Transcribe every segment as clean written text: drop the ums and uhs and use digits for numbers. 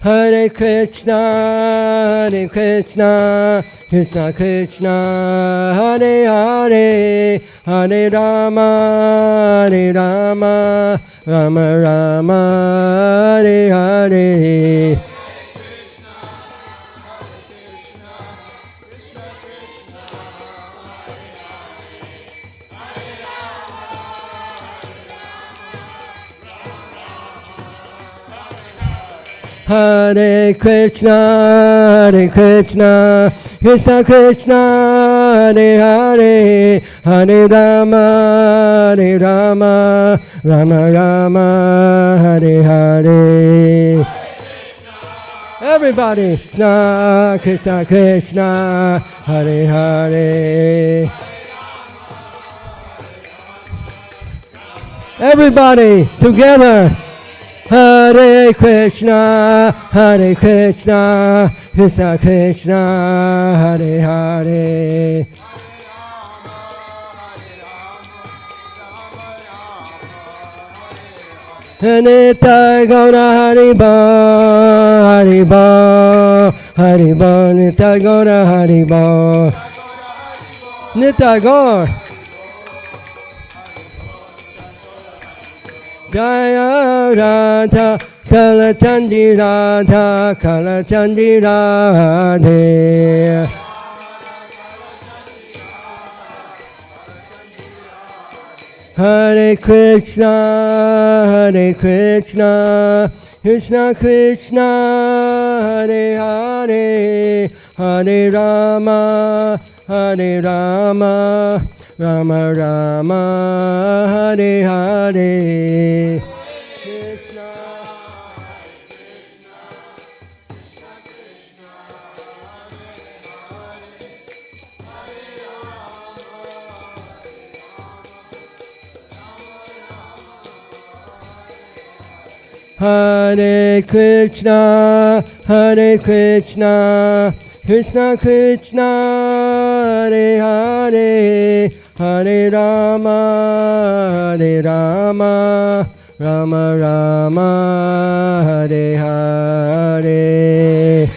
Hare Krishna, Krishna Krishna, Hare Hare, Hare Rama, Rama Rama, Hare Hare. Hare Krishna, Krishna Krishna, Hare Hare, Hare Rama, Rama Rama, Hare Hare. Everybody, Krishna Krishna, Hare Hare. Everybody together. Hare Krishna, Krishna Krishna, Hare Hare. Nitya Gaura Haribo, Haribo, Haribo, Nitya Gaura Haribo, Nitya Gaura. Jaya Radha, Kala Chandi Radha, Kala Chandi Radhe. Hare Krishna, Krishna Krishna, Hare Hare, Hare Rama, Rama Rama, Hare Hare. Krishna, Hare Krishna, Krishna Krishna, Hare Hare, Hare Rama, Rama Rama, Hare Hare.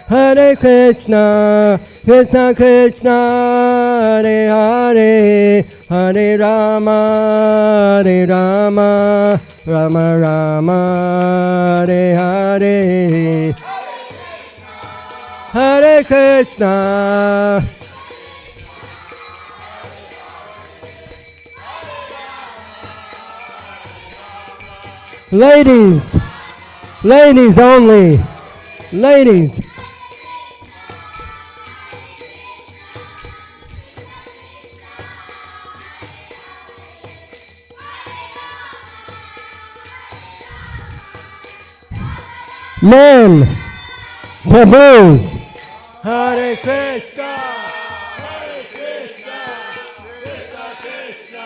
Hare Krishna, Krishna Krishna, Hare Hare, Hare Rama, Rama Rama, Hare Hare. Hare Krishna. Ladies only. Ladies. Men. Prabhus. Hare Krishna. Hare Krishna. Krishna Krishna.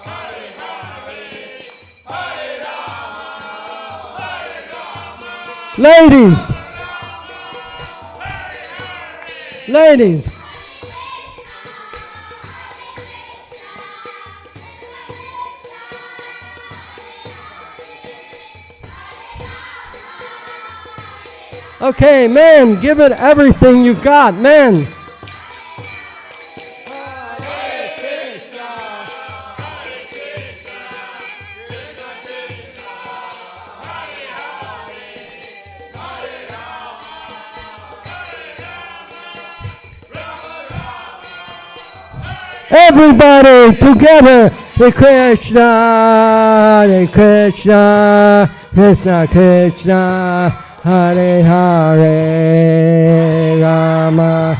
Hare Hare. Hare Rama. Ladies. Ladies. Okay, men, give it everything you got, men. Everybody together, Hare Krishna, Krishna Krishna, Hare Hare, Rama.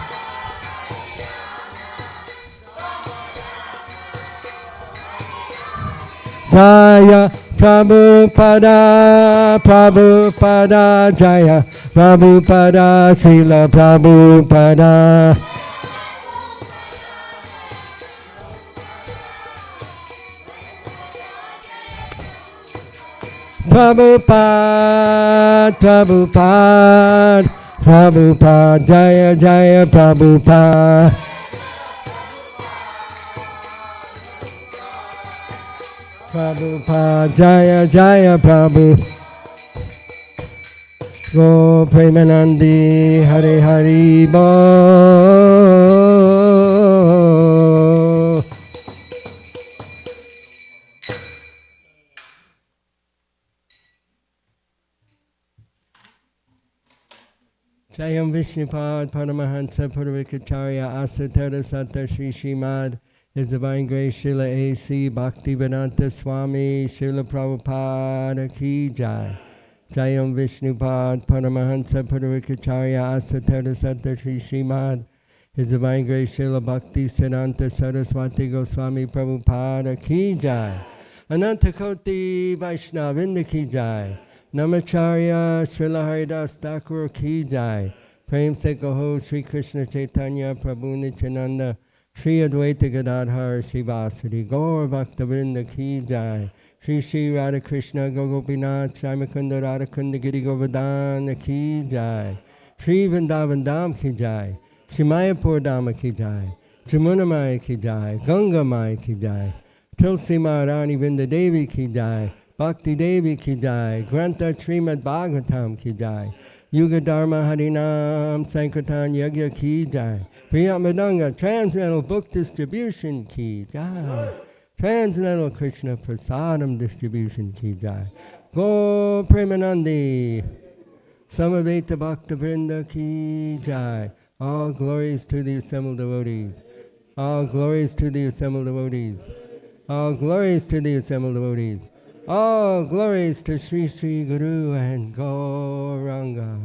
Jaya Prabhupada, Jaya Prabhupada, Srila Prabhupada. Prabhupada, Prabhupada, Prabhupada, Jaya Jaya Prabhupada. Prabhupada, Jaya Jaya Prabhu. Go Premanandi, Hare Hari Bo. Jayam Vishnupad Paramahansa Purvikacharya Asatara Sata Shri Srimad. His Divine Grace Srila A.C. Bhaktivedanta Swami Srila Prabhupada Ki Jai. Jayam Vishnupad Paramahansa Purvikacharya Asatara Sata Shri Srimad. His Divine Grace Srila Bhakti Siddhanta Saraswati Goswami Prabhupada Ki Jai. Anantakoti Vaishnavinda Ki Jai. Namacharya Srila Haridas Thakur Ki Jai. Prem Se Kaho Sri Krishna Chaitanya Prabhu Nityananda Shri Advaita Gadadhar Shivasari Gaur Bhaktavrinda Ki Jai. Shri Shri Radha Krishna Gogopinath Shaimakunda Radhakunda Giri Govardhana Ki Jai. Shri Vrindavan Dham Ki Jai. Shri Mayapur Dhama Ki Jai. Jamuna Maya Ki Jai. Ganga Maya Ki Jai. Tulsi Maharani Vrinda Devi Ki Jai. Bhakti Devi Ki Jai. Grantha Srimad Bhagavatam Ki Jai. Yuga Dharma Harinam Sankirtan Yagya Ki Jai. Priyamadanga Transcendental Book Distribution Ki Jai. Transcendental Krishna Prasadam Distribution Ki Jai. Go Premanandi. Samaveta Bhakta Vrinda Ki Jai. All glories to the assembled devotees. All glories to the assembled devotees. All glories to the assembled devotees. All glories to Sri Sri Guru and Gauranga.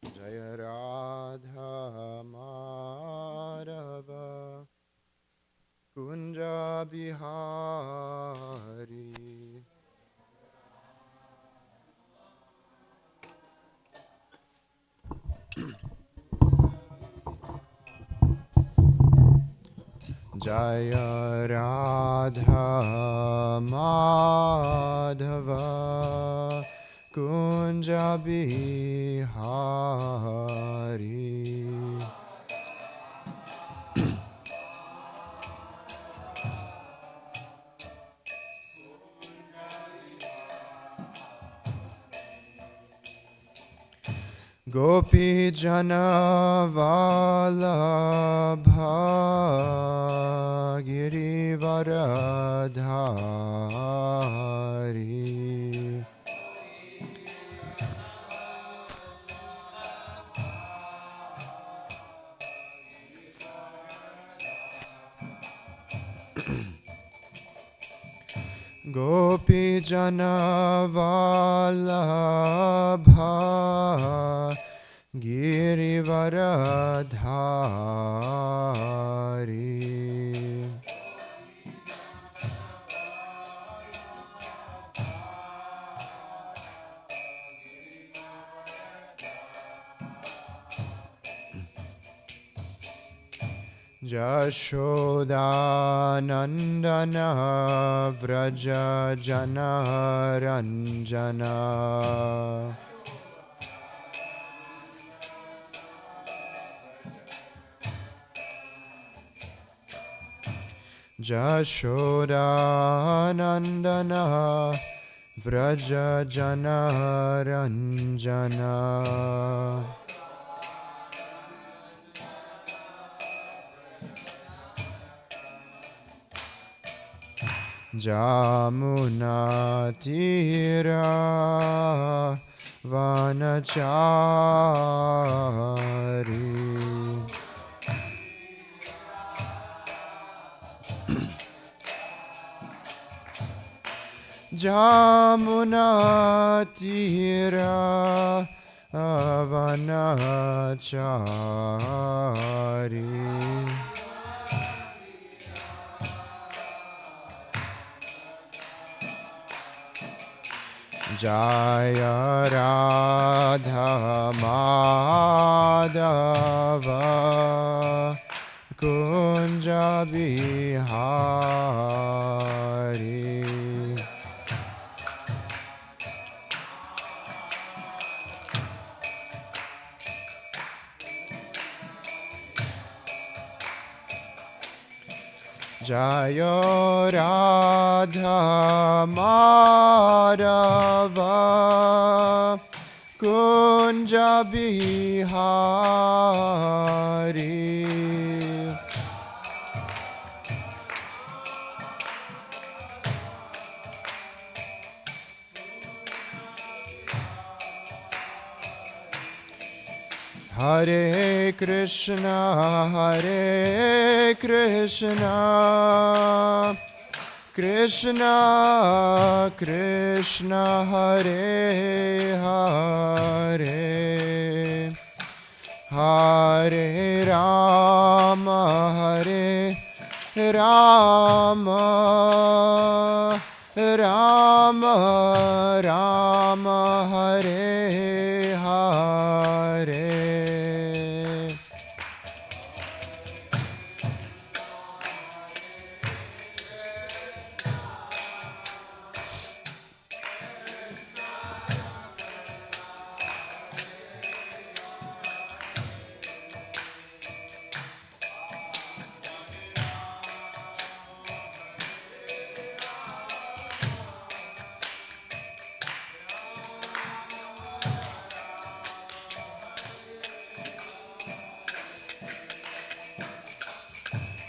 Jaya Radha Madhava Kunja Bihari Jaya Radha Madhava Kunja Bihari Gopi Jana Vallabha Girivaradhari Gopi Jana Vallabha Girivaradhari Jashodanandana Vraja Jana Ranjana Jashodanandana Vraja Jana Ranjana Jamuna Tira Vanachari Jamuna Tira Vanachari Jaya Radha Madhava Kunja Bihari Jaya Radha Madhava Kunja Bihari Hare Krishna Krishna Krishna Hare Hare Hare Rama Rama Rama Rama Hare Hare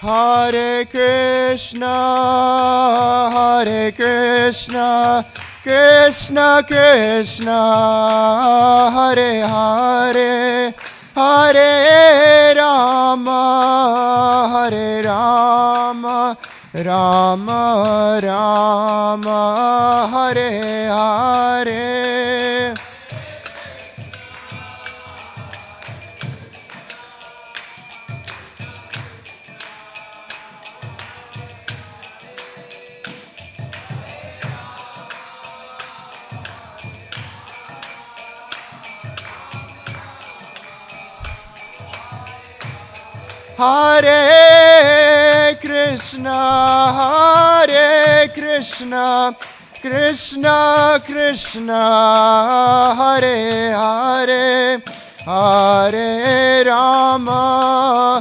Hare Krishna, Krishna Krishna, Hare Hare, Hare Rama, Rama Rama, Hare Hare. Hare Krishna, Krishna Krishna, Hare Hare, Hare Rama,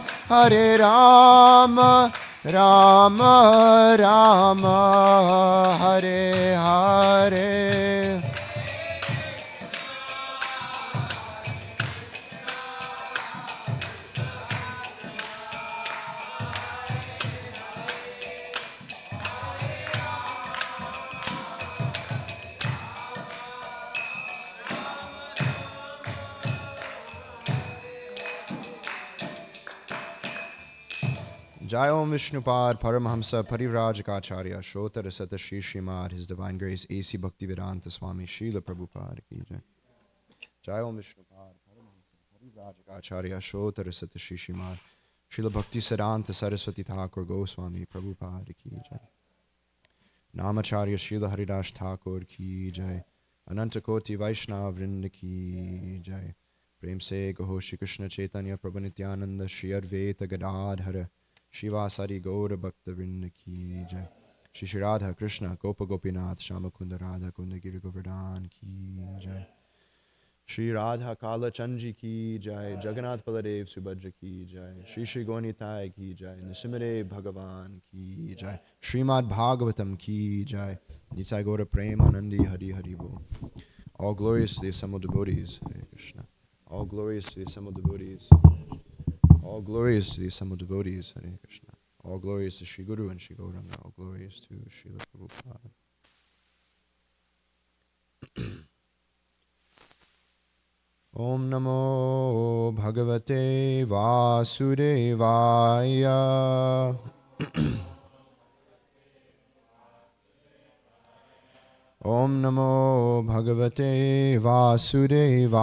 Rama Rama, Hare Hare. Jai Om Vishnupad Paramahamsa Parivrajakacharya Shrotar Sata Shri Srimad, His Divine Grace A.C. Bhaktivedanta Swami Srila Prabhupada Ki Jai. Jai Om Vishnupad Paramahamsa Parivrajakacharya Shrotar Sata Shri Srimad, Srila Bhakti Siddhanta Saraswati Thakur Goswami Prabhupada Ki Jai. Namacharya Srila Haridas Thakur Ki Jai. Anantakoti Vaishnav Vrinda Ki Jai. Prem Se Gaho Shri Krishna Chaitanya Prabhu Nityananda Shri Advaita Gadadhara Shivasari Gaura Bhakta Vrinda Ki Jai. Shri Shri Radha Krishna Gopa Gopinath Shamakunda Radha Kunda Giri Govardhan Ki Jai. Shri Radha Kala Chanji Ki Jai. Jagannath Baladev Subhadra Ki Jai. Shri Shri Gonitai Ki Jai. Nisimere Bhagavan Ki Jai. Srimad Bhagavatam Ki Jai. Nitai Gaura Premanandi Hari Hari Bo. All glorious to the assembled devotees. Hare Krishna. All glorious to the assembled devotees. All glorious to the assembled devotees. Hare Krishna. All glorious to Sri Guru and Sri Gauranga. All glorious to Srila Prabhupada. Om Namo Bhagavate Vasudevaya. Om Namo Bhagavate Vasudevaya.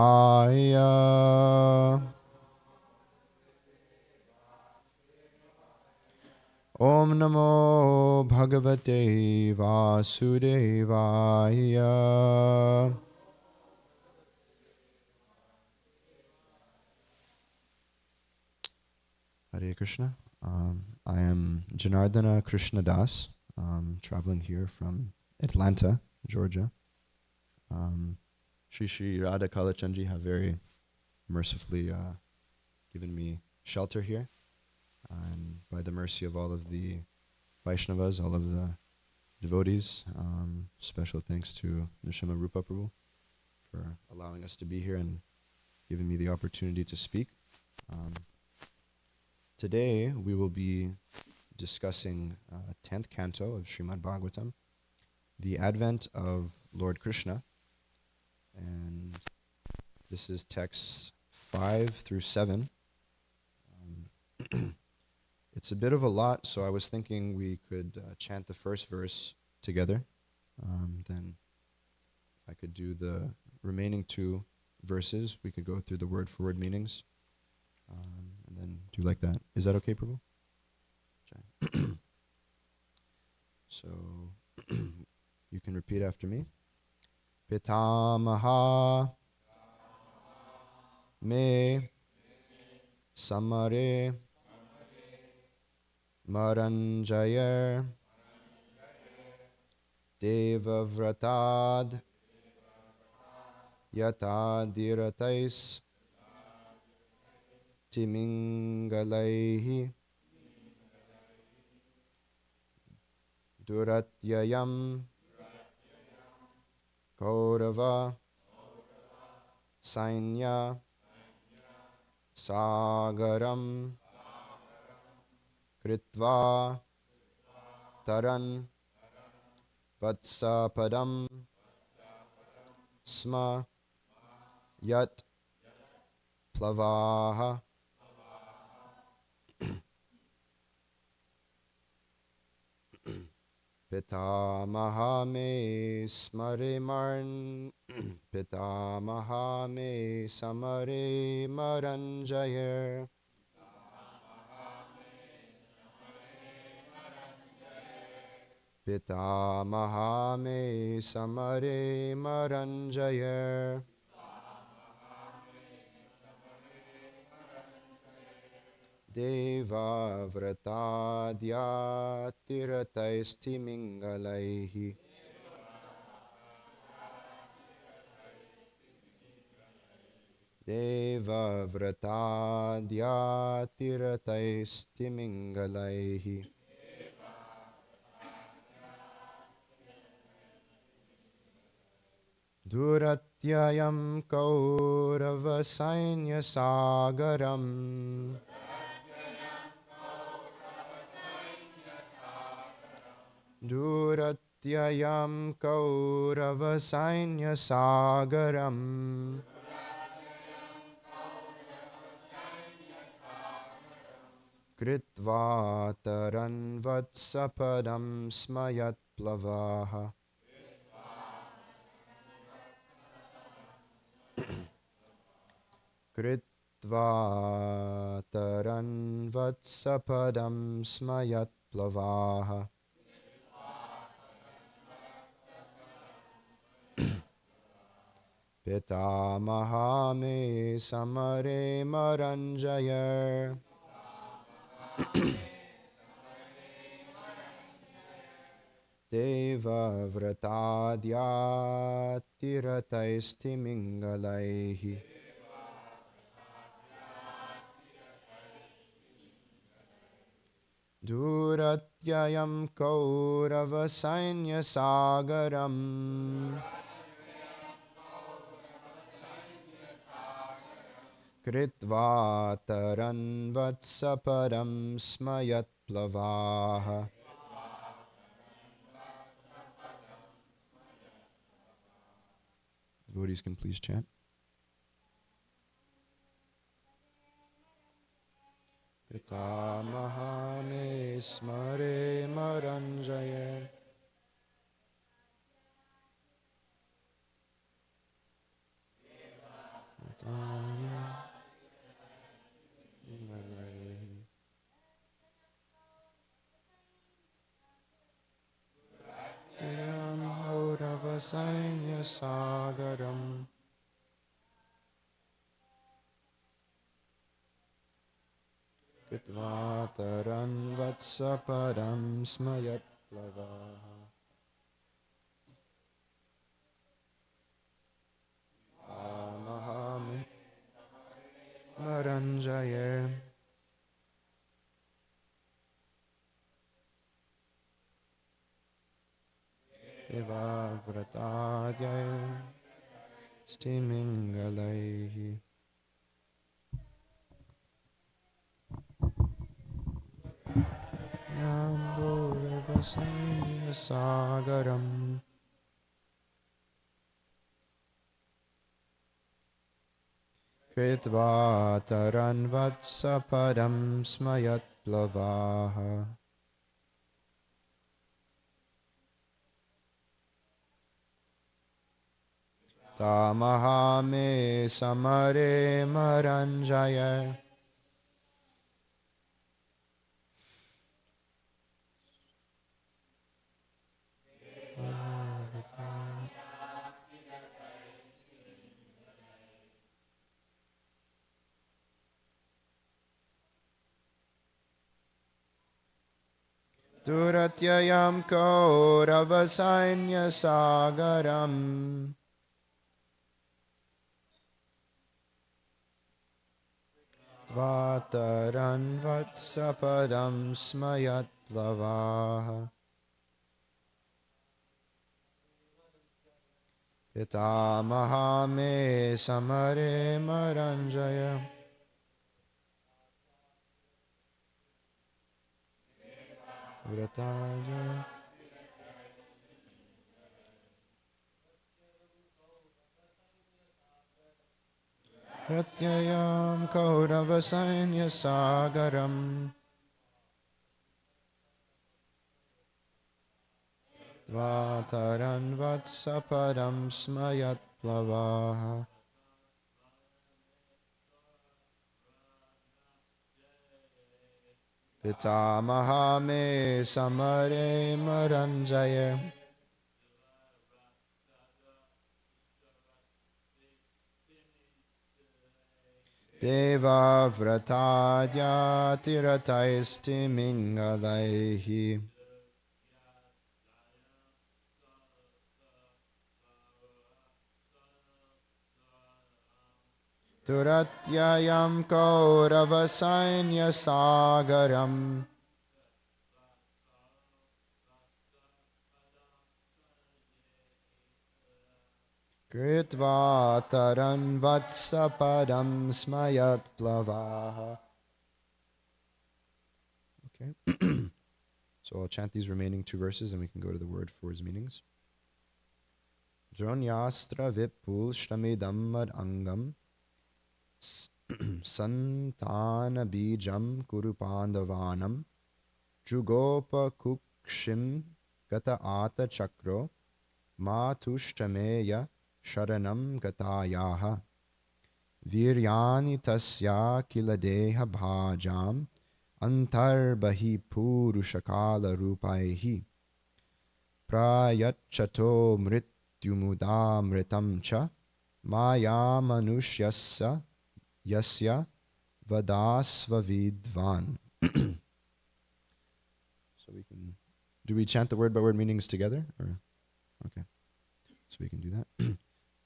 Om Namo Bhagavate Vasudevaya. Hare Krishna. I am Janardana Krishna Das, traveling here from Atlanta, Georgia. Shri Shri Radha Kalachandji have very mercifully given me shelter here. And by the mercy of all of the Vaishnavas, all of the devotees, special thanks to Nrsimha Rupa Prabhu for allowing us to be here and giving me the opportunity to speak. Today we will be discussing 10th canto of Srimad Bhagavatam, the advent of Lord Krishna, and this is texts 5 through 7. It's a bit of a lot, so I was thinking we could chant the first verse together. Then I could do the remaining 2 verses. We could go through the word-for-word meanings, and then do like that. Is that okay, Prabhu? So you can repeat after me. Pitamaha me samare Maranjayar Devavratad Yatadiratais Timingalaihi Duratyayam Kaurava Sainya Sagaram Kritva Taran Vatsapadam Sma Yat Plavaha. Pitamaha me smare marn Pitamaha me samare maranjayer Pitamaha me samare maranjayer Deva Vratadya Tirataisti Mingalaihi Deva Vratadya Tirataisti Mingalaihi Duratyayam Kaurava Sainya Sagaram Duratyayam Kaurava Sainya Sagaram Kritva taranvatsapadam smayat plavaha. Kritva taranvatsapadam smayat plavaha. Pitamaha me samare maranjaya. Deva vratadyatirataiste mingalaihi. Duratyayam kaurava sainya sagaram. Kritva taranvatsaparam smayat plavaha. Devotees can please chant. Pitamaha me smare maranjaya. Tayam haurava sainya sagaram. Kritva taranvatsaparam smayat plavaha. Amahame maranjaya. Deva vratadya stimingalaihi. Yambura sainya sagaram. Kritva taranvatsaparam smayat plavaha. Tamaha me samare maranjaya. Duratyayam kaurava sainya sagaram. Tvataran vatsapadam smayat plavaha. Pitamaha me samare maranjaya. Vrataya. Pratyayam kaurava sainya sagaram. Tvataran vatsapadam smayat plavaha. Pitamaha me samare maranjaya. Deva vratadya tirataisti mingalaihi. Turatyayam kaurava sainya sagaram. Kritva taran vatsapadam smayat plavaha. Okay. So I'll chant these remaining two verses and we can go to the word for its meanings. Dronyastra vipul shtamidam mad angam Santana bijam kuru pandavanam jugopa kukshim gata ata chakro matushtameya sharanam gatayaha viryani tasya kiladeha bhajam antarbahi purushakala rupaihi prayacchato mrityumudamritam cha maya manusyasya yasya vadasva vidvan. So we can, do we chant the word by word meanings together? Or okay, so we can do that.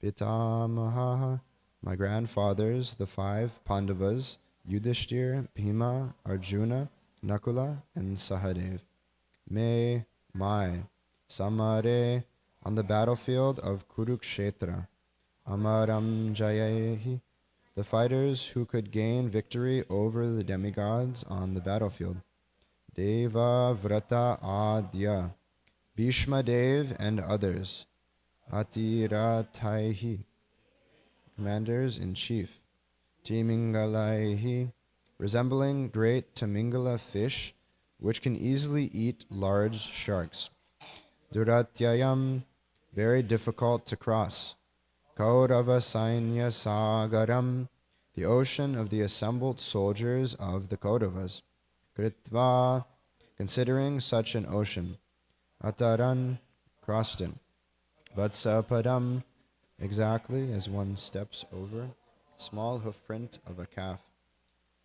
Pitamaha, my grandfathers, the five Pandavas, Yudhishthir, Bhima, Arjuna, Nakula, and Sahadev. May my Samare on the battlefield of Kurukshetra, Amaram Jayehi, the fighters who could gain victory over the demigods on the battlefield. Deva Vrata Adya, Bhishma Dev and others. Atirathaihi, commanders in chief. Timingalaihi, resembling great Tamingala fish, which can easily eat large sharks. Duratyayam, very difficult to cross. Kaurava Sainya Sagaram, the ocean of the assembled soldiers of the Kauravas. Kritva, considering such an ocean. Ataran, crossed it. Vatsapadam, exactly as one steps over small hoofprint of a calf.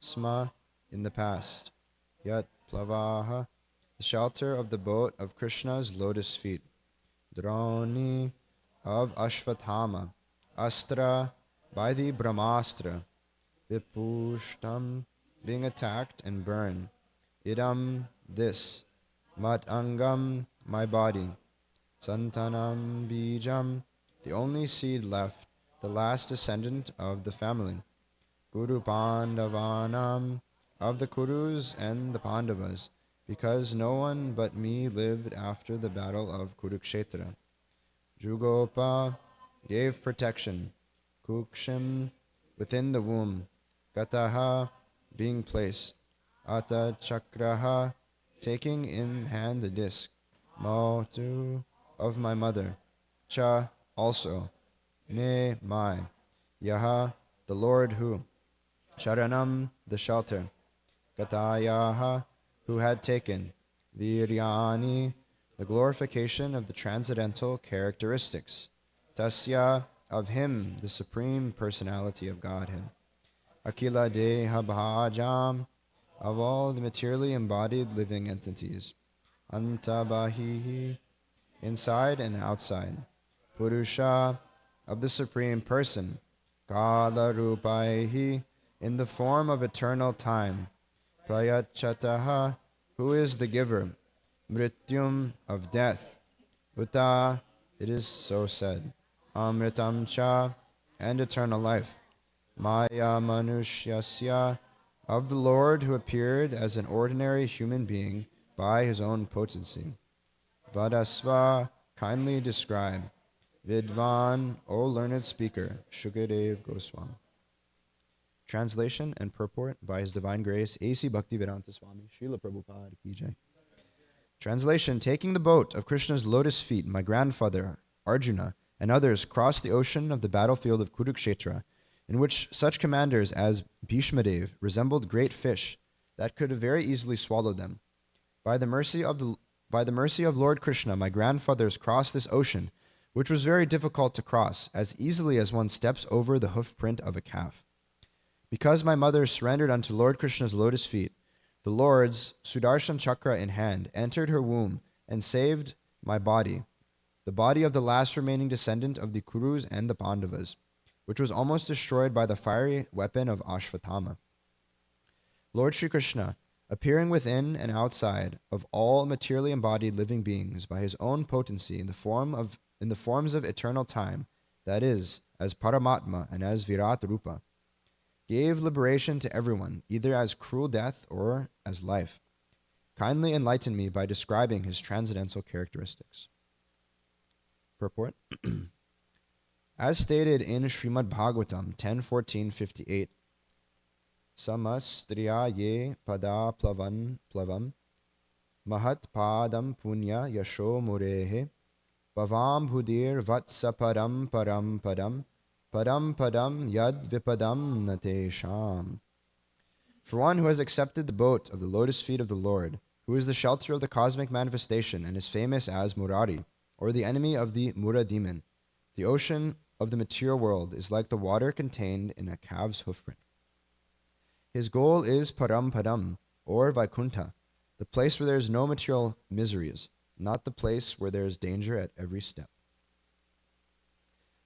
Sma, in the past. Yat plavaha, the shelter of the boat of Krishna's lotus feet. Droni, of Ashvathama. Astra, by the Brahmastra. Vipushtam, being attacked and burned. Idam, this. Matangam, my body. Santanam bijam, the only seed left, the last descendant of the family. Kuru Pandavanam, of the Kurus and the Pandavas, because no one but me lived after the battle of Kurukshetra. Jugopa, gave protection. Kukshim, within the womb. Gataha, being placed. Ata chakraha, taking in hand the disc. Mautu, of my mother. Cha, also. Me, my. Yaha, the Lord who. Sharanam, the shelter. Gatayaha, who had taken. Viryani, the glorification of the transcendental characteristics. Tasya, of him, the supreme personality of Godhead. Akila deha bhajam, of all the materially embodied living entities. Antabahihi, inside and outside. Purusha, of the supreme person. Kala rupaihi, in the form of eternal time. Prayachataha, who is the giver. Mrityum, of death. Uta, it is so said. Amritam cha, and eternal life. Maya manushyasya, of the Lord who appeared as an ordinary human being by his own potency. Vadasva, kindly describe. Vidvan, O learned speaker, Shukadev Goswami. Translation and purport by His Divine Grace, A.C. Bhaktivedanta Swami, Srila Prabhupada Ki Jai. Translation, taking the boat of Krishna's lotus feet, my grandfather, Arjuna, and others crossed the ocean of the battlefield of Kurukshetra, in which such commanders as Bhishmadev resembled great fish that could have very easily swallowed them. By the mercy of Lord Krishna, my grandfathers crossed this ocean, which was very difficult to cross, as easily as one steps over the hoofprint of a calf. Because my mother surrendered unto Lord Krishna's lotus feet, the Lord's Sudarshan Chakra in hand entered her womb and saved my body, the body of the last remaining descendant of the Kurus and the Pandavas, which was almost destroyed by the fiery weapon of Ashvatthama. Lord Sri Krishna, appearing within and outside of all materially embodied living beings by his own potency in the forms of eternal time, that is, as Paramatma and as Virat Rupa, gave liberation to everyone, either as cruel death or as life. Kindly enlighten me by describing his transcendental characteristics. Purport. As stated in Srimad Bhagavatam 10.14.58, Samastriya ye pada plavam Mahat padam punya yasho murehe Pavam bhudir vatsa param param padam Padam padam yad vipadam natesham. For one who has accepted the boat of the lotus feet of the Lord, who is the shelter of the cosmic manifestation and is famous as Murari, or the enemy of the Mura demon, the ocean of the material world is like the water contained in a calf's hoofprint. His goal is Param Padam, or Vaikuntha, the place where there is no material miseries, not the place where there is danger at every step.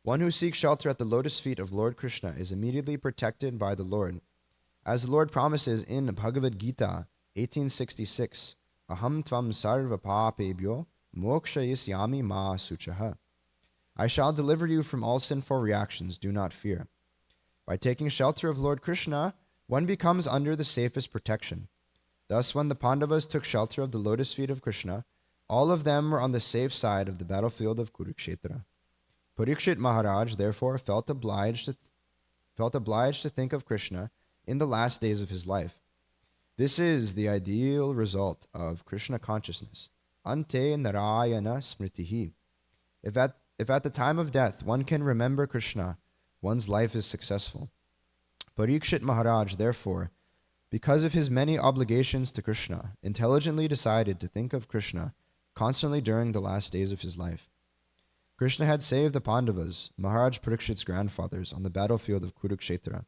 One who seeks shelter at the lotus feet of Lord Krishna is immediately protected by the Lord. As the Lord promises in Bhagavad Gita 1866, Aham tvam sarva papebhyo mokshayisyami ma suchaha. I shall deliver you from all sinful reactions, do not fear. By taking shelter of Lord Krishna, one becomes under the safest protection. Thus, when the Pandavas took shelter of the lotus feet of Krishna, all of them were on the safe side of the battlefield of Kurukshetra. Parikshit Maharaj therefore felt obliged to think of Krishna in the last days of his life. This is the ideal result of Krishna consciousness. Ante Narayana Smritihi. If at the time of death one can remember Krishna, one's life is successful. Parikshit Maharaj, therefore, because of his many obligations to Krishna, intelligently decided to think of Krishna constantly during the last days of his life. Krishna had saved the Pandavas, Maharaj Parikshit's grandfathers, on the battlefield of Kurukshetra.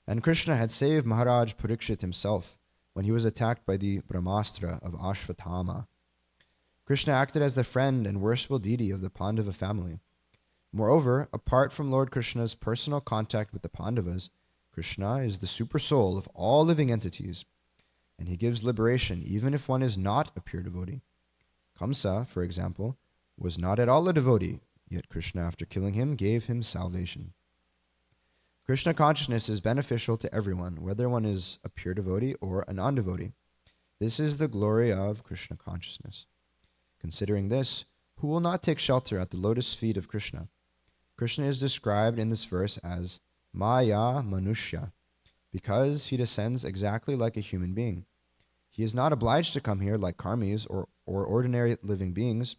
And Krishna had saved Maharaj Parikshit himself when he was attacked by the Brahmastra of Ashvatthama. Krishna acted as the friend and worshipful deity of the Pandava family. Moreover, apart from Lord Krishna's personal contact with the Pandavas, Krishna is the super soul of all living entities, and he gives liberation even if one is not a pure devotee. Kamsa, for example, was not at all a devotee, yet Krishna, after killing him, gave him salvation. Krishna consciousness is beneficial to everyone, whether one is a pure devotee or a non-devotee. This is the glory of Krishna consciousness. Considering this, who will not take shelter at the lotus feet of Krishna? Krishna is described in this verse as Maya Manushya, because he descends exactly like a human being. He is not obliged to come here like karmis or ordinary living beings.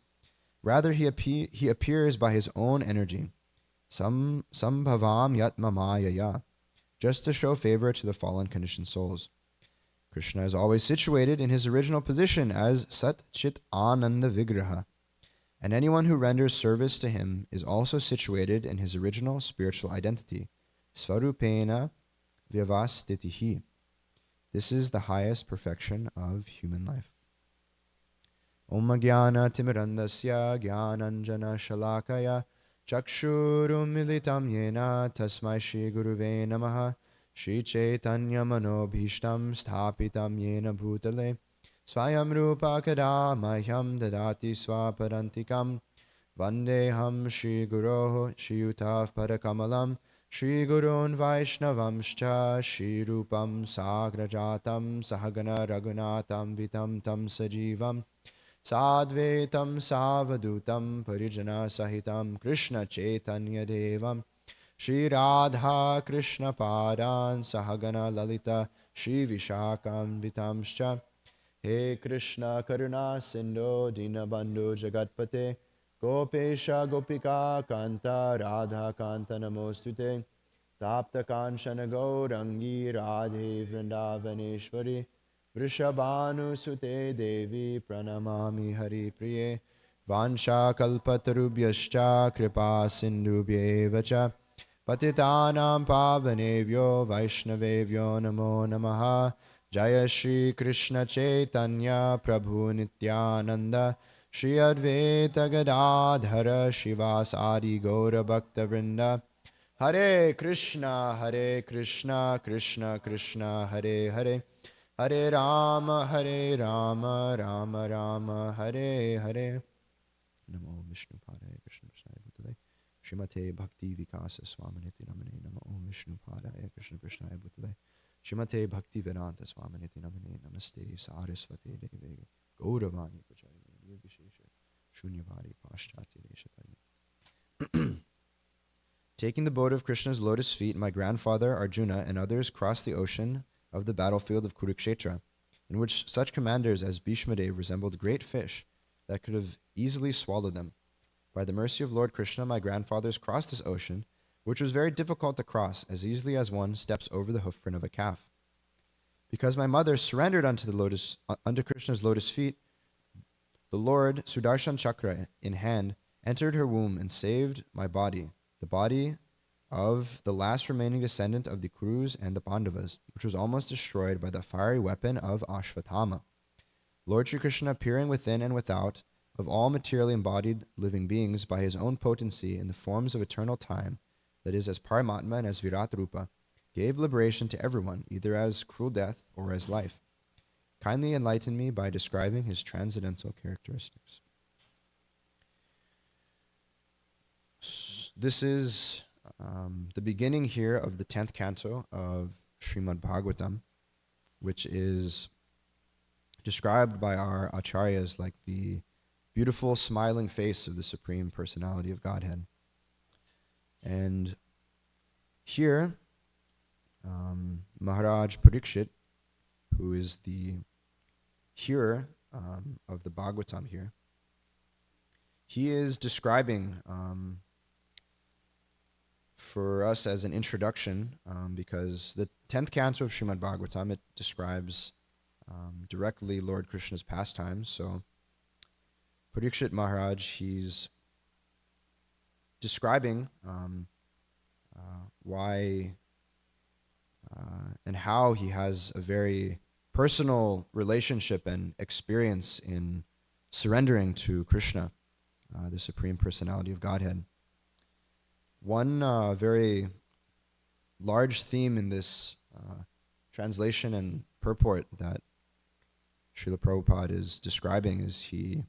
Rather, he appears by his own energy, Sambhavam Yatma Mayaya, just to show favor to the fallen conditioned souls. Krishna is always situated in his original position as Sat Chit Ananda Vigraha, and anyone who renders service to him is also situated in his original spiritual identity, Svarupena Vyavastitihi. This is the highest perfection of human life. Om Jnana Timirandasya Jnananjana Shalakaya Chakshurum Militam Yena Tasmai Shri Guruve Namaha Shri Chaitanya Manobhishtam Sthapitam Yena Bhutale Swayam Rupa Kada Mahyam Dadati Swaparantikam Vandeham Shri Guroho Shri Utav Parakamalam Shri Gurun Vaishnavamscha Shri Rupam Sagrajatam Sahagana Raghunatam Vitam Tam Sajivam Sadvetam Savadutam Parijana Sahitam Krishna Chaitanya Devam Shri Radha Krishna Padan Sahagana Lalita Shri Vishakam Vitamscha. He Krishna Karuna Sindhu Dinabandhu Jagatpate Gopesha Gopika Kanta Radha Kanta Namostute Tapta Kanchana Gaurangi Radhe Vrindavaneshwari Vrishabhanu Sute Devi Pranamami Hari Priye Vansha Kalpatarubhyascha Kripa Sindhubhyevacha Patitanam Pavanevyo Vaishnavevyo Namo Namaha Jaya Shri Krishna Chaitanya Prabhu Nityananda Shri Advaita Gadadhara Shivasari Gaura Bhakta Vrinda Hare Krishna Krishna Krishna Hare Hare Hare Rama Rama Rama Hare Hare. Namo Vishnu Padaya Krishna Prasthaya Bhutale Shrimate Bhakti Vikasa Swaminiti Namane Namo Vishnu Padaya Krishna Prasthaya Bhutale Shrimate Bhakti Vedanta Swaminiti Namane Namaste Saraswate Deve Gauravani Pacharine Nirvishesha Shunyavadi Paschatya Deshatari. Taking the boat of Krishna's lotus feet, my grandfather Arjuna and others crossed the ocean of the battlefield of Kurukshetra, in which such commanders as Bhishmadev resembled great fish that could have easily swallowed them. By the mercy of Lord Krishna, my grandfathers crossed this ocean, which was very difficult to cross, as easily as one steps over the hoofprint of a calf. Because my mother surrendered unto Krishna's lotus feet, the Lord, Sudarshan Chakra in hand, entered her womb and saved my body, the body of the last remaining descendant of the Kurus and the Pandavas, which was almost destroyed by the fiery weapon of Ashvatthama. Lord Sri Krishna, appearing within and without of all materially embodied living beings by his own potency in the forms of eternal time, that is, as Paramatma and as Virat Rupa, gave liberation to everyone, either as cruel death or as life. Kindly enlighten me by describing his transcendental characteristics. This is the beginning here of the 10th canto of Srimad Bhagavatam, which is described by our acharyas like the beautiful smiling face of the Supreme Personality of Godhead. And here, Maharaj Parikshit, who is the hearer of the Bhagavatam here, he is describing for us as an introduction, because the 10th canto of Srimad Bhagavatam, it describes directly Lord Krishna's pastimes. So Parikshit Maharaj, he's describing why and how he has a very personal relationship and experience in surrendering to Krishna, the Supreme Personality of Godhead. One very large theme in this translation and purport that Srila Prabhupada is describing is he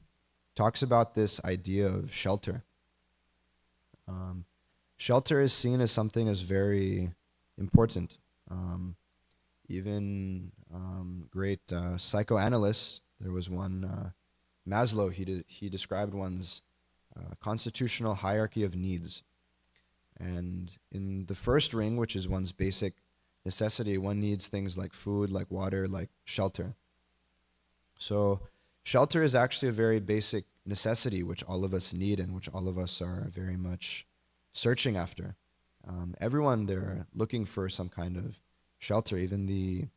talks about this idea of shelter. Shelter is seen as something as very important. Even great psychoanalysts, there was one, Maslow, he described one's constitutional hierarchy of needs. And in the first ring, which is one's basic necessity, one needs things like food, like water, like shelter. So shelter is actually a very basic necessity which all of us need and which all of us are very much searching after. Everyone, they're looking for some kind of shelter. Even the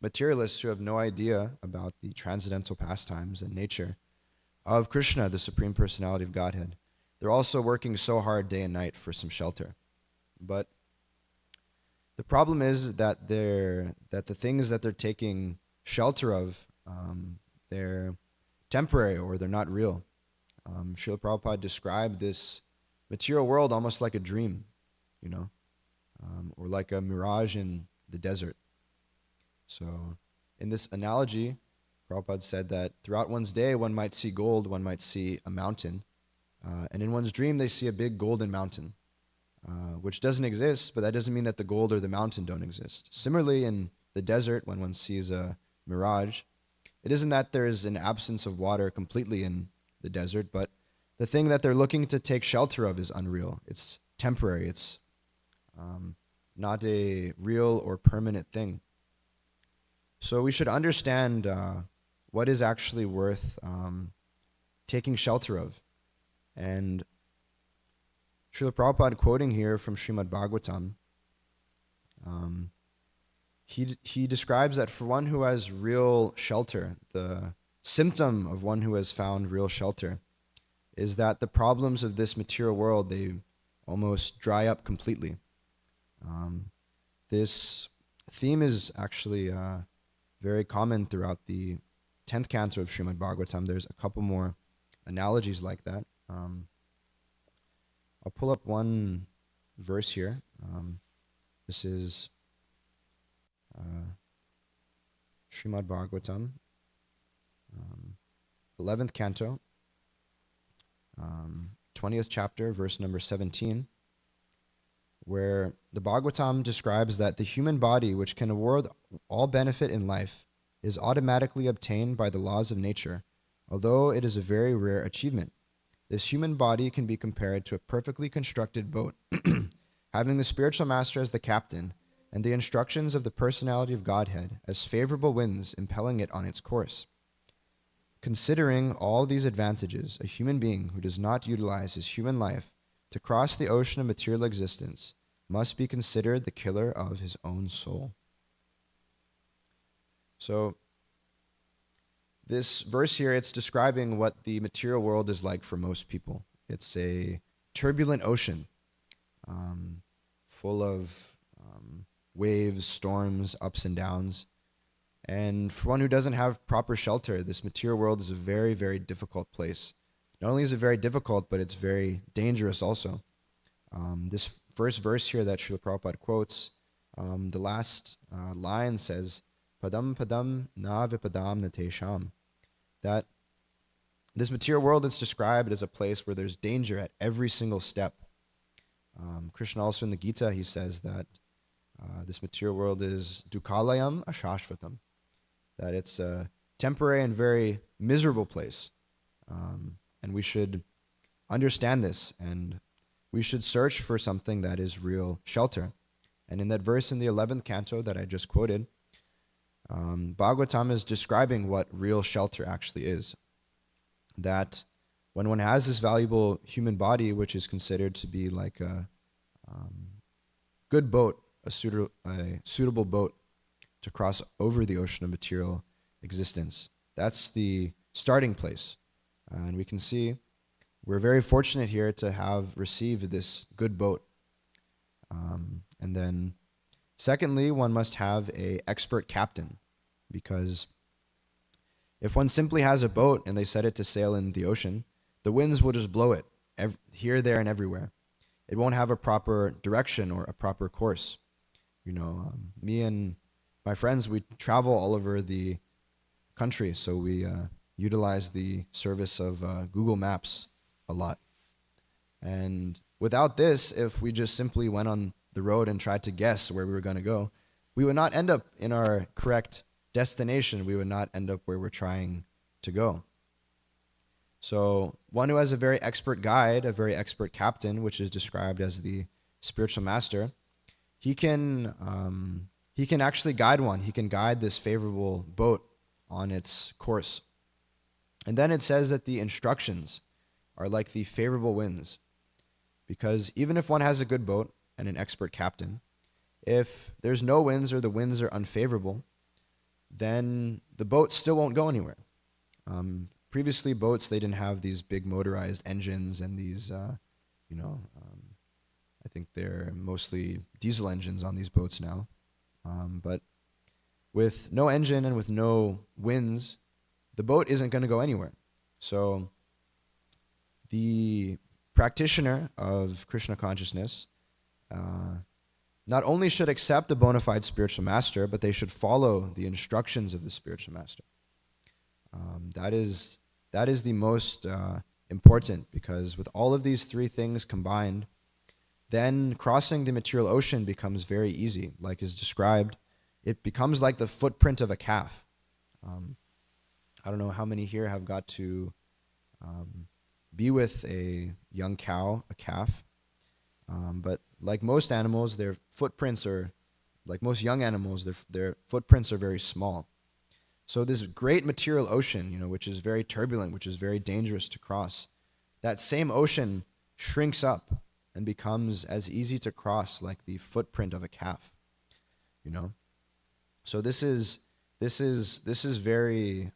materialists who have no idea about the transcendental pastimes and nature of Krishna, the Supreme Personality of Godhead, they're also working so hard day and night for some shelter. But the problem is that the things that they're taking shelter of, they're temporary or they're not real. Srila Prabhupada described this material world almost like a dream, or like a mirage in the desert. So in this analogy, Prabhupada said that throughout one's day, one might see gold, one might see a mountain, and in one's dream, they see a big golden mountain, which doesn't exist, but that doesn't mean that the gold or the mountain don't exist. Similarly, in the desert, when one sees a mirage, it isn't that there is an absence of water completely in the desert, but the thing that they're looking to take shelter of is unreal. It's temporary. It's not a real or permanent thing. So we should understand what is actually worth taking shelter of. And Srila Prabhupada, quoting here from Srimad Bhagavatam, he describes that for one who has real shelter, the symptom of one who has found real shelter is that the problems of this material world, they almost dry up completely. This theme is actually very common throughout the 10th canto of Srimad Bhagavatam. There's a couple more analogies like that. I'll pull up one verse here. This is Srimad Bhagavatam, 11th canto, 20th chapter, verse number 17, where the Bhagavatam describes that the human body, which can award all benefit in life, is automatically obtained by the laws of nature, although it is a very rare achievement. This human body can be compared to a perfectly constructed boat, having the spiritual master as the captain, and the instructions of the personality of Godhead as favorable winds impelling it on its course. Considering all these advantages, a human being who does not utilize his human life to cross the ocean of material existence must be considered the killer of his own soul. So, this verse here, it's describing what the material world is like for most people. It's a turbulent ocean, full of waves, storms, ups and downs. And for one who doesn't have proper shelter, this material world is a very, very difficult place. Not only is it very difficult, but it's very dangerous also. This first verse here that Srila Prabhupada quotes, the last line says, Padam padam na vipadam natesham. That this material world is described as a place where there's danger at every single step. Krishna also in the Gita, he says that this material world is dukalayam ashashvatam, that it's a temporary and very miserable place. And we should understand this, and we should search for something that is real shelter. And in that verse in the 11th canto that I just quoted, Bhagavatam is describing what real shelter actually is. That when one has this valuable human body, which is considered to be like a good boat, a suitable boat to cross over the ocean of material existence, that's the starting place. And we can see we're very fortunate here to have received this good boat. And then secondly, one must have an expert captain, because if one simply has a boat and they set it to sail in the ocean, the winds will just blow it here, there, and everywhere. It won't have a proper direction or a proper course. Me and my friends, we travel all over the country, so we utilize the service of Google Maps a lot. And without this, if we just simply went on the road and tried to guess where we were going to go, we would not end up in our correct destination. We would not end up where we're trying to go. So one who has a very expert guide, a very expert captain, which is described as the spiritual master, he can actually guide one. He can guide this favorable boat on its course. And then it says that the instructions are like the favorable winds, because even if one has a good boat and an expert captain, if there's no winds or the winds are unfavorable, then the boat still won't go anywhere. Previously, boats, they didn't have these big motorized engines and these, I think they're mostly diesel engines on these boats now. But with no engine and with no winds, the boat isn't going to go anywhere. So the practitioner of Krishna consciousness not only should accept a bona fide spiritual master, but they should follow the instructions of the spiritual master. That is the most important, because with all of these three things combined, then crossing the material ocean becomes very easy. Like is described, it becomes like the footprint of a calf. I don't know how many here have got to be with a young cow, a calf. But like most animals, their footprints are, like most young animals, their footprints are very small. So this great material ocean, which is very turbulent, which is very dangerous to cross, that same ocean shrinks up and becomes as easy to cross like the footprint of a calf. So this is very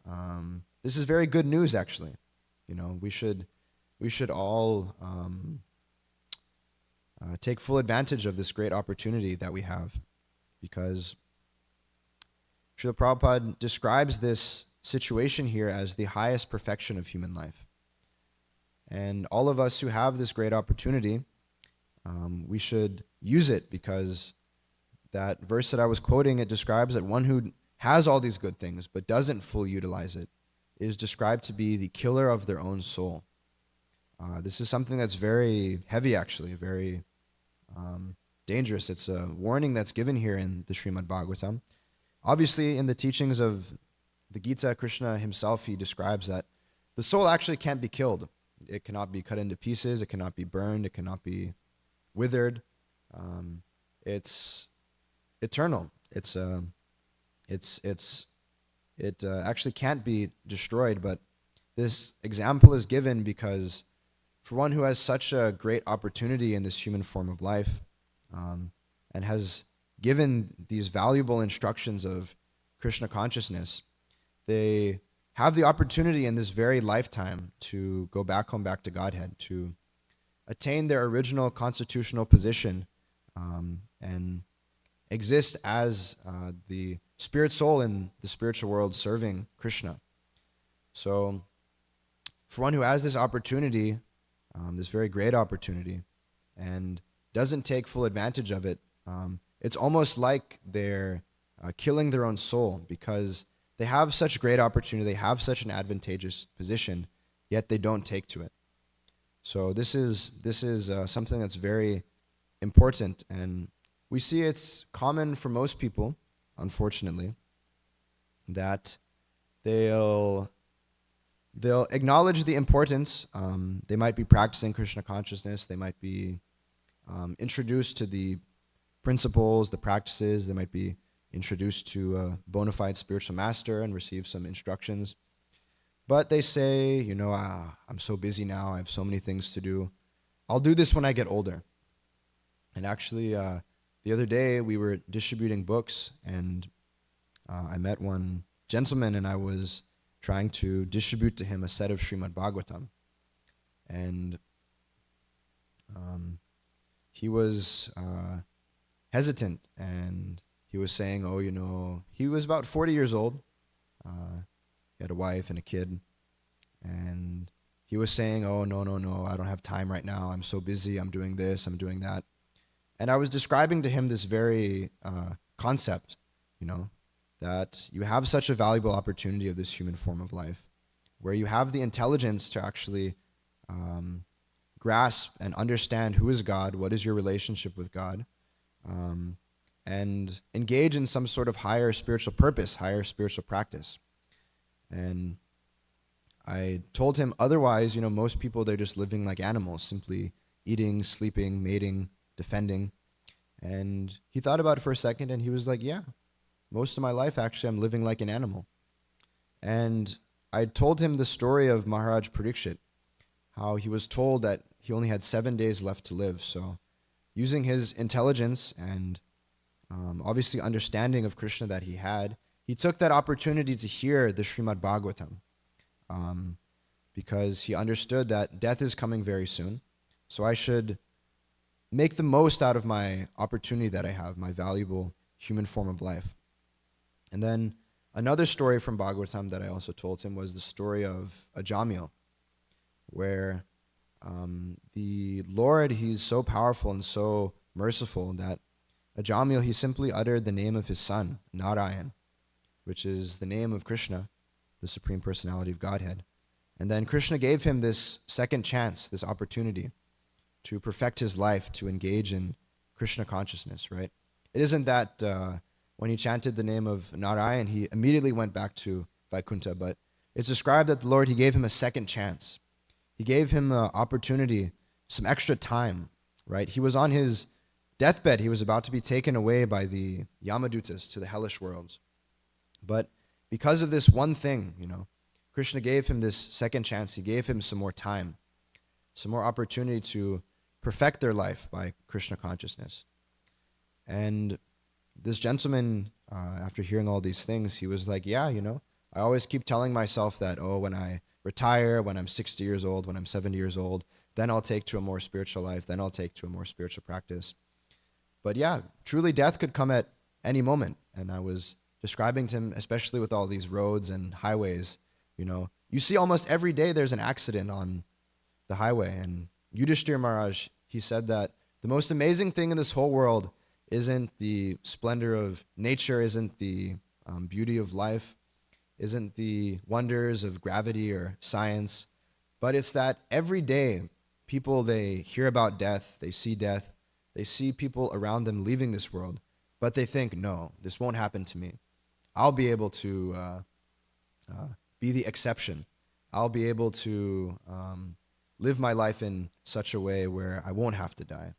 good news, actually. We should all take full advantage of this great opportunity that we have, because Srila Prabhupada describes this situation here as the highest perfection of human life. And all of us who have this great opportunity, we should use it, because that verse that I was quoting, it describes that one who has all these good things but doesn't fully utilize it is described to be the killer of their own soul. This is something that's very heavy, actually, very dangerous. It's a warning that's given here in the Srimad Bhagavatam. Obviously, in the teachings of the Gita, Krishna himself, he describes that the soul actually can't be killed. It cannot be cut into pieces. It cannot be burned. It cannot be withered. It's eternal. It actually can't be destroyed. But this example is given because for one who has such a great opportunity in this human form of life, and has given these valuable instructions of Krishna consciousness, they have the opportunity in this very lifetime to go back home, back to Godhead, to attain their original constitutional position, and exist as the spirit soul in the spiritual world serving Krishna. So for one who has this opportunity, this very great opportunity, and doesn't take full advantage of it, it's almost like they're killing their own soul, because they have such great opportunity, they have such an advantageous position, yet they don't take to it. So this is something that's very important, and we see it's common for most people, unfortunately, that they'll acknowledge the importance. They might be practicing Krishna consciousness. They might be introduced to the principles, the practices. They might be introduced to a bona fide spiritual master and receive some instructions. But they say, I'm so busy now. I have so many things to do. I'll do this when I get older. And actually, the other day we were distributing books, and I met one gentleman, and I was trying to distribute to him a set of Srimad Bhagavatam. And he was hesitant, and he was saying, he was about 40 years old. He had a wife and a kid. And he was saying, no, I don't have time right now. I'm so busy. I'm doing this, I'm doing that. And I was describing to him this very concept, that you have such a valuable opportunity of this human form of life, where you have the intelligence to actually grasp and understand who is God, what is your relationship with God, and engage in some sort of higher spiritual purpose, higher spiritual practice. And I told him otherwise, most people, they're just living like animals, simply eating, sleeping, mating, defending. And he thought about it for a second, and he was like, yeah, most of my life, actually, I'm living like an animal. And I told him the story of Maharaj Parikshit, how he was told that he only had 7 days left to live. So using his intelligence and obviously understanding of Krishna that he had, he took that opportunity to hear the Srimad Bhagavatam, because he understood that death is coming very soon. So I should make the most out of my opportunity that I have, my valuable human form of life. And then another story from Bhagavatam that I also told him was the story of Ajamil, where the Lord, he's so powerful and so merciful that Ajamil, he simply uttered the name of his son, Narayan, which is the name of Krishna, the Supreme Personality of Godhead. And then Krishna gave him this second chance, this opportunity to perfect his life, to engage in Krishna consciousness, right? It isn't that when he chanted the name of Narayan, he immediately went back to Vaikuntha, but it's described that the Lord, he gave him a second chance. He gave him an opportunity, some extra time, right? He was on his deathbed. He was about to be taken away by the Yamadutas to the hellish worlds. But because of this one thing, Krishna gave him this second chance. He gave him some more time, some more opportunity to perfect their life by Krishna consciousness. And this gentleman, after hearing all these things, he was like, yeah, I always keep telling myself that, when I retire, when I'm 60 years old, when I'm 70 years old, then I'll take to a more spiritual life, then I'll take to a more spiritual practice. But yeah, truly death could come at any moment. And I was describing to him, especially with all these roads and highways, you see almost every day there's an accident on the highway. And Yudhishthira Maharaj, he said that the most amazing thing in this whole world isn't the splendor of nature, isn't the beauty of life, isn't the wonders of gravity or science, but it's that every day people, they hear about death, they see people around them leaving this world, but they think, no, this won't happen to me. I'll be able to be the exception. I'll be able to live my life in such a way where I won't have to die.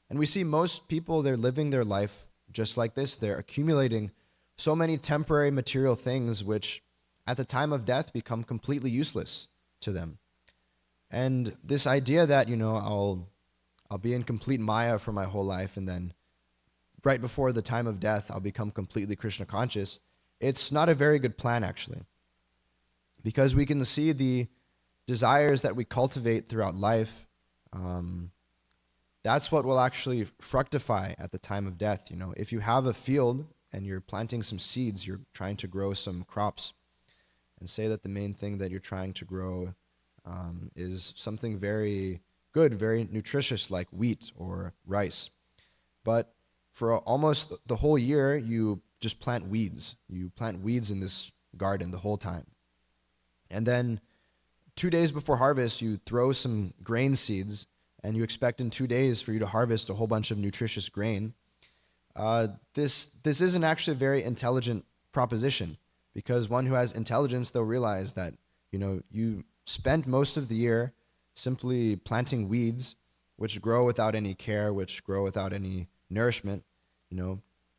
And we see most people, they're living their life just like this, they're accumulating so many temporary material things which at the time of death become completely useless to them. And this idea that, I'll be in complete Maya for my whole life, and then right before the time of death, I'll become completely Krishna conscious, it's not a very good plan, actually. Because we can see the desires that we cultivate throughout life, that's what will actually fructify at the time of death. If you have a field and you're planting some seeds, you're trying to grow some crops, and say that the main thing that you're trying to grow is something very good, very nutritious, like wheat or rice. But for almost the whole year, you just plant weeds. You plant weeds in this garden the whole time. And then 2 days before harvest, you throw some grain seeds, and you expect in 2 days for you to harvest a whole bunch of nutritious grain. This isn't actually a very intelligent proposition, because one who has intelligence, they'll realize that, you spent most of the year simply planting weeds, which grow without any care, which grow without any nourishment.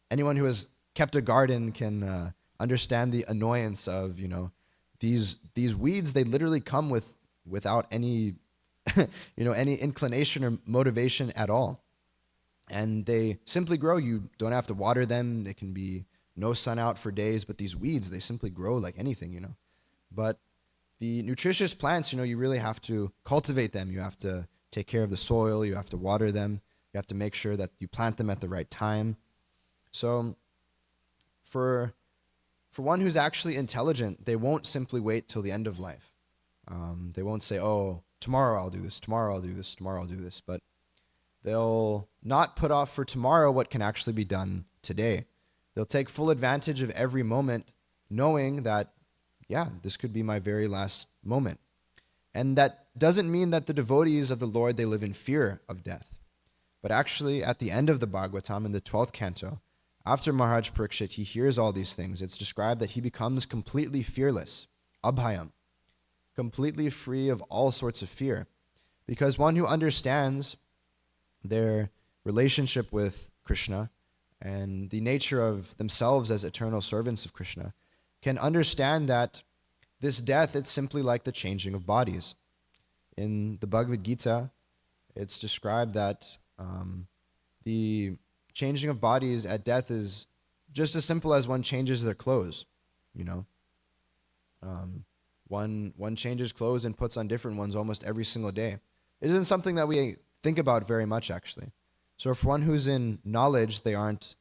Anyone who has kept a garden can understand the annoyance of, these weeds. They literally come without any, any inclination or motivation at all. And they simply grow. You don't have to water them. They can be no sun out for days, but these weeds, they simply grow like anything, But the nutritious plants, you really have to cultivate them. You have to take care of the soil. You have to water them. You have to make sure that you plant them at the right time. So for one who's actually intelligent, they won't simply wait till the end of life. They won't say, oh, tomorrow I'll do this, tomorrow I'll do this, tomorrow I'll do this. But they'll not put off for tomorrow what can actually be done today. They'll take full advantage of every moment, knowing that, this could be my very last moment. And that doesn't mean that the devotees of the Lord, they live in fear of death. But actually, at the end of the Bhagavatam, in the 12th canto, after Maharaj Parikshit, he hears all these things. It's described that he becomes completely fearless, abhayam, completely free of all sorts of fear. Because one who understands their relationship with Krishna and the nature of themselves as eternal servants of Krishna can understand that this death, it's simply like the changing of bodies. In the Bhagavad Gita, it's described that the changing of bodies at death is just as simple as one changes their clothes, One changes clothes and puts on different ones almost every single day. It isn't something that we think about very much, actually. So for one who's in knowledge, they aren't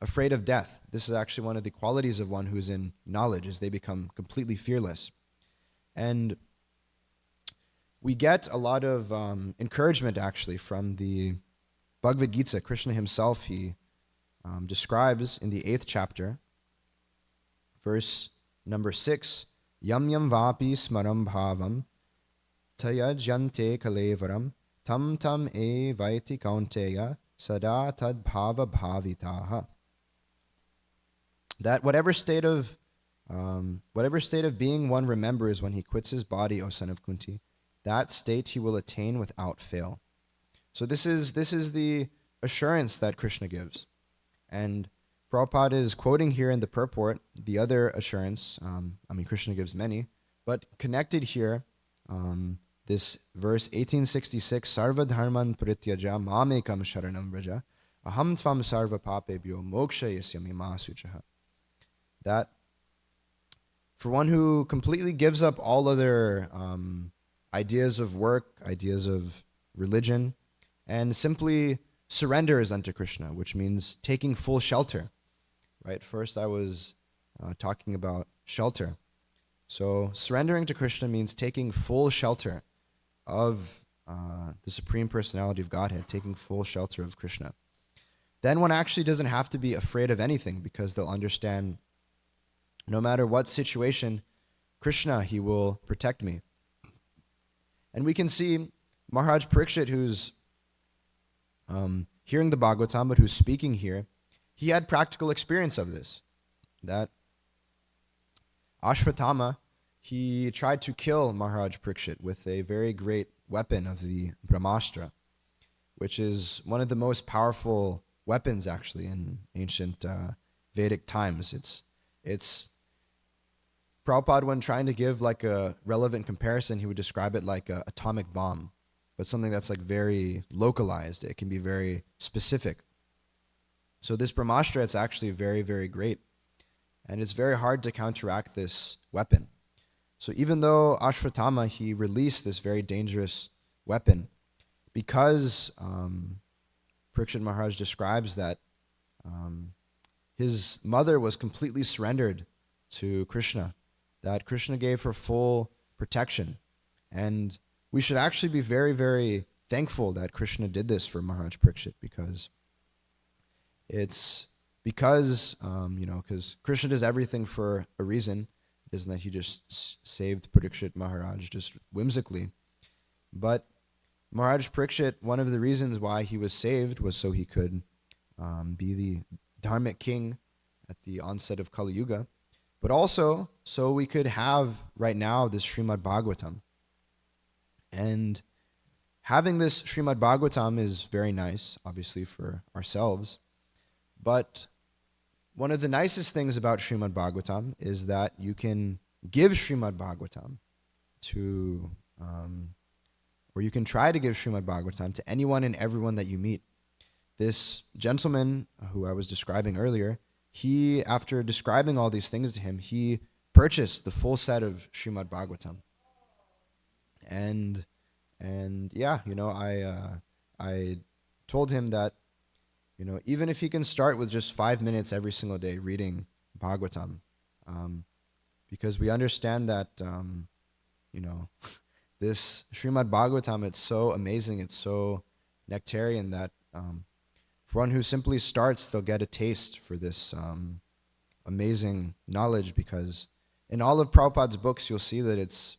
afraid of death. This is actually one of the qualities of one who's in knowledge, is they become completely fearless. And we get a lot of encouragement, actually, from the Bhagavad Gita. Krishna himself, he describes in the 8th chapter, verse number 6, Yam yam vapi smaram bhavam tayajyante kalevaram tam tam e vaiti kaunteya sada tad bhava bhavitaha. That whatever state of being one remembers when he quits his body, O son of Kunti, that state he will attain without fail. So this is the assurance that Krishna gives. And Prabhupada is quoting here in the purport the other assurance. Krishna gives many, but connected here, this verse 1866, Sarva dharman prityaja mamekam sharanam vraja aham tvam sarva papebhyo mokshayasyami masuchaha. That for one who completely gives up all other ideas of work, ideas of religion, and simply surrenders unto Krishna, which means taking full shelter. Right? First I was talking about shelter. So surrendering to Krishna means taking full shelter of the Supreme Personality of Godhead, taking full shelter of Krishna. Then one actually doesn't have to be afraid of anything, because they'll understand no matter what situation, Krishna, he will protect me. And we can see Maharaj Parikshit, who's hearing the Bhagavatam, but who's speaking here, he had practical experience of this. That Ashvatthama, he tried to kill Maharaj Parikshit with a very great weapon of the Brahmastra, which is one of the most powerful weapons actually in ancient Vedic times. It's Prabhupada, when trying to give like a relevant comparison, he would describe it like an atomic bomb, but something that's like very localized. It can be very specific. So this Brahmastra, it's actually very, very great. And it's very hard to counteract this weapon. So even though Ashwatthama, he released this very dangerous weapon, because Parikshit Maharaj describes that his mother was completely surrendered to Krishna, that Krishna gave her full protection. And we should actually be very, very thankful that Krishna did this for Maharaj Parikshit, because it's because, because Krishna does everything for a reason. It isn't that he just saved Parikshit Maharaj just whimsically. But Maharaj Parikshit, one of the reasons why he was saved was so he could be the dharmic king at the onset of Kali Yuga, but also so we could have right now this Srimad Bhagavatam. And having this Srimad Bhagavatam is very nice, obviously, for ourselves. But one of the nicest things about Srimad Bhagavatam is that you can give Srimad Bhagavatam to, or you can try to give Srimad Bhagavatam to anyone and everyone that you meet. This gentleman who I was describing earlier, he, after describing all these things to him, he purchased the full set of Srimad Bhagavatam. And yeah, I told him that, even if he can start with just 5 minutes every single day reading Bhagavatam, because we understand that, this Srimad Bhagavatam, it's so amazing, it's so nectarian that for one who simply starts, they'll get a taste for this amazing knowledge, because in all of Prabhupada's books, you'll see that it's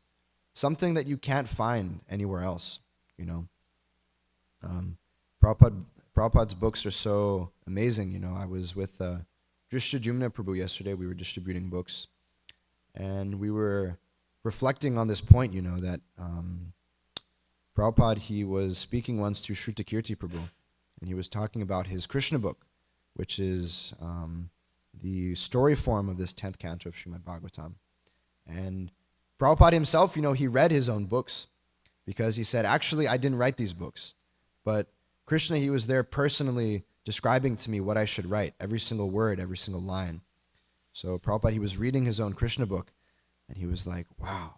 something that you can't find anywhere else, Prabhupada's books are so amazing. I was with Drishtadyumna Prabhu yesterday. We were distributing books, and we were reflecting on this point, that Prabhupada, he was speaking once to Shrutakirti Prabhu, and he was talking about his Krishna book, which is the story form of this 10th canto of Srimad Bhagavatam. And Prabhupada himself, he read his own books, because he said, actually, I didn't write these books, but Krishna, he was there personally describing to me what I should write, every single word, every single line. So Prabhupada, he was reading his own Krishna book, and he was like, wow,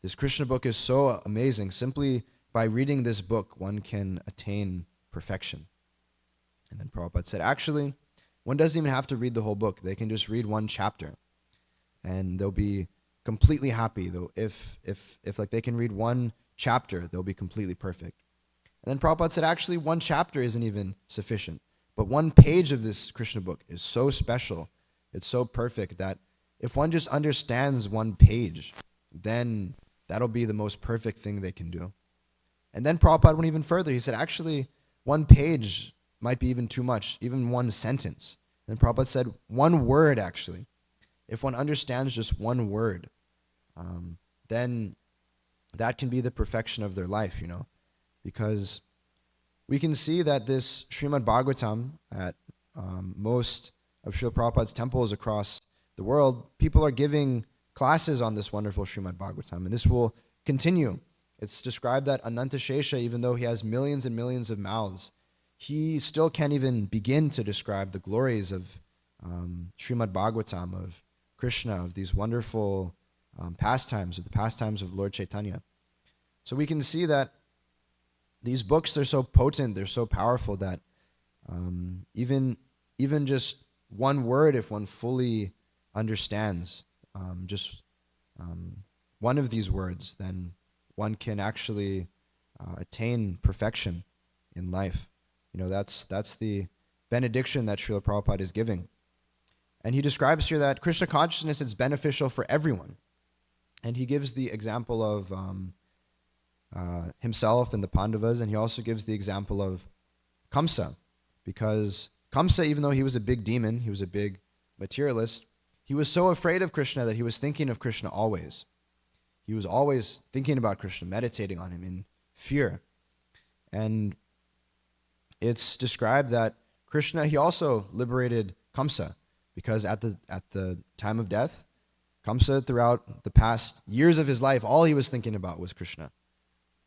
this Krishna book is so amazing. Simply by reading this book, one can attain perfection. And then Prabhupada said, actually, one doesn't even have to read the whole book. They can just read one chapter, and they'll be completely happy. Though if like they can read one chapter, they'll be completely perfect. And then Prabhupada said, actually, one chapter isn't even sufficient. But one page of this Krishna book is so special, it's so perfect, that if one just understands one page, then that'll be the most perfect thing they can do. And then Prabhupada went even further. He said, actually, one page might be even too much, even one sentence. And Prabhupada said, one word, actually. If one understands just one word, then that can be the perfection of their life, Because we can see that this Srimad Bhagavatam at most of Srila Prabhupada's temples across the world, people are giving classes on this wonderful Srimad Bhagavatam, and this will continue. It's described that Ananta Shesha, even though he has millions and millions of mouths, he still can't even begin to describe the glories of Srimad Bhagavatam, of Krishna, of these wonderful pastimes, of the pastimes of Lord Chaitanya. So we can see that these books, they're so potent, they're so powerful that even just one word, if one fully understands just one of these words, then one can actually attain perfection in life. That's the benediction that Srila Prabhupada is giving. And he describes here that Krishna consciousness is beneficial for everyone. And he gives the example of himself and the Pandavas, and he also gives the example of Kamsa, because Kamsa, even though he was a big demon, he was a big materialist, he was so afraid of Krishna that he was thinking of Krishna always. He was always thinking about Krishna, meditating on him in fear. And it's described that Krishna, he also liberated Kamsa, because at the time of death, Kamsa, throughout the past years of his life, all he was thinking about was Krishna.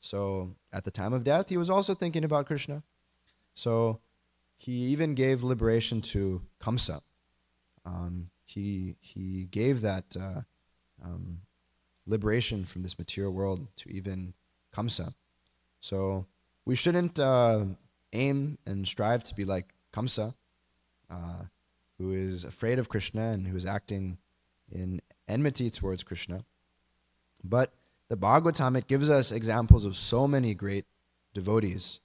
So at the time of death, he was also thinking about Krishna. So he even gave liberation to Kamsa. He gave that liberation from this material world to even Kamsa. So we shouldn't aim and strive to be like Kamsa, who is afraid of Krishna and who is acting in enmity towards Krishna. But the Bhagavatam, it gives us examples of so many great devotees.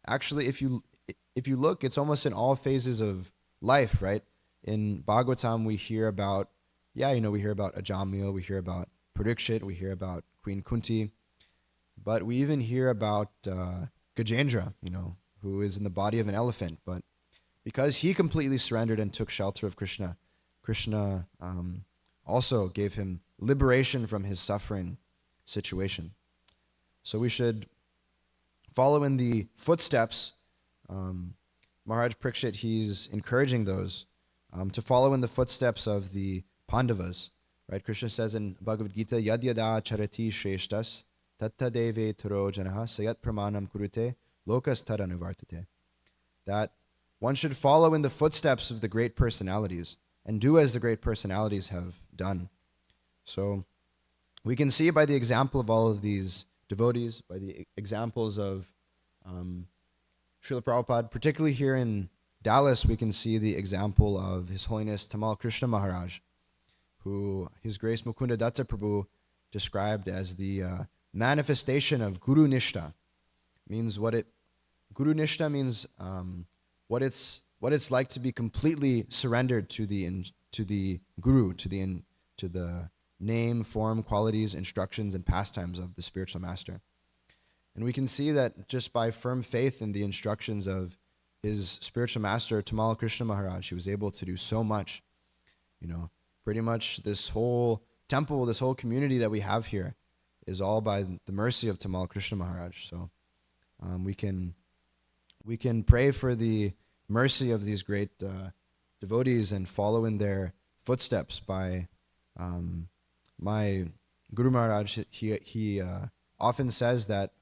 Actually, if you look, it's almost in all phases of life, right? In Bhagavatam, we hear about, we hear about Ajamil, we hear about Parikshit, we hear about Queen Kunti, but we even hear about Gajendra, who is in the body of an elephant. But because he completely surrendered and took shelter of Krishna, Krishna also gave him liberation from his suffering situation. So we should follow in the footsteps. Maharaj Parikshit, he's encouraging those to follow in the footsteps of the Pandavas. Right? Krishna says in Bhagavad Gita, Yad yada charati shreshtas tatta deve taro janaha sayat pramanam kurute lokas taranuvartate. That one should follow in the footsteps of the great personalities and do as the great personalities have done. So we can see by the example of all of these devotees, by the examples of Srila Prabhupada, particularly here in Dallas, we can see the example of His Holiness Tamal Krishna Maharaj, who His Grace Mukunda Datta Prabhu described as the manifestation of Guru Nishta. Guru Nishta means what it's like to be completely surrendered to the Guru, to the name, form, qualities, instructions, and pastimes of the spiritual master. And we can see that just by firm faith in the instructions of his spiritual master, Tamal Krishna Maharaj, he was able to do so much. Pretty much this whole temple, this whole community that we have here is all by the mercy of Tamal Krishna Maharaj. So we can pray for the mercy of these great devotees and follow in their footsteps by my Guru Maharaj. He often says that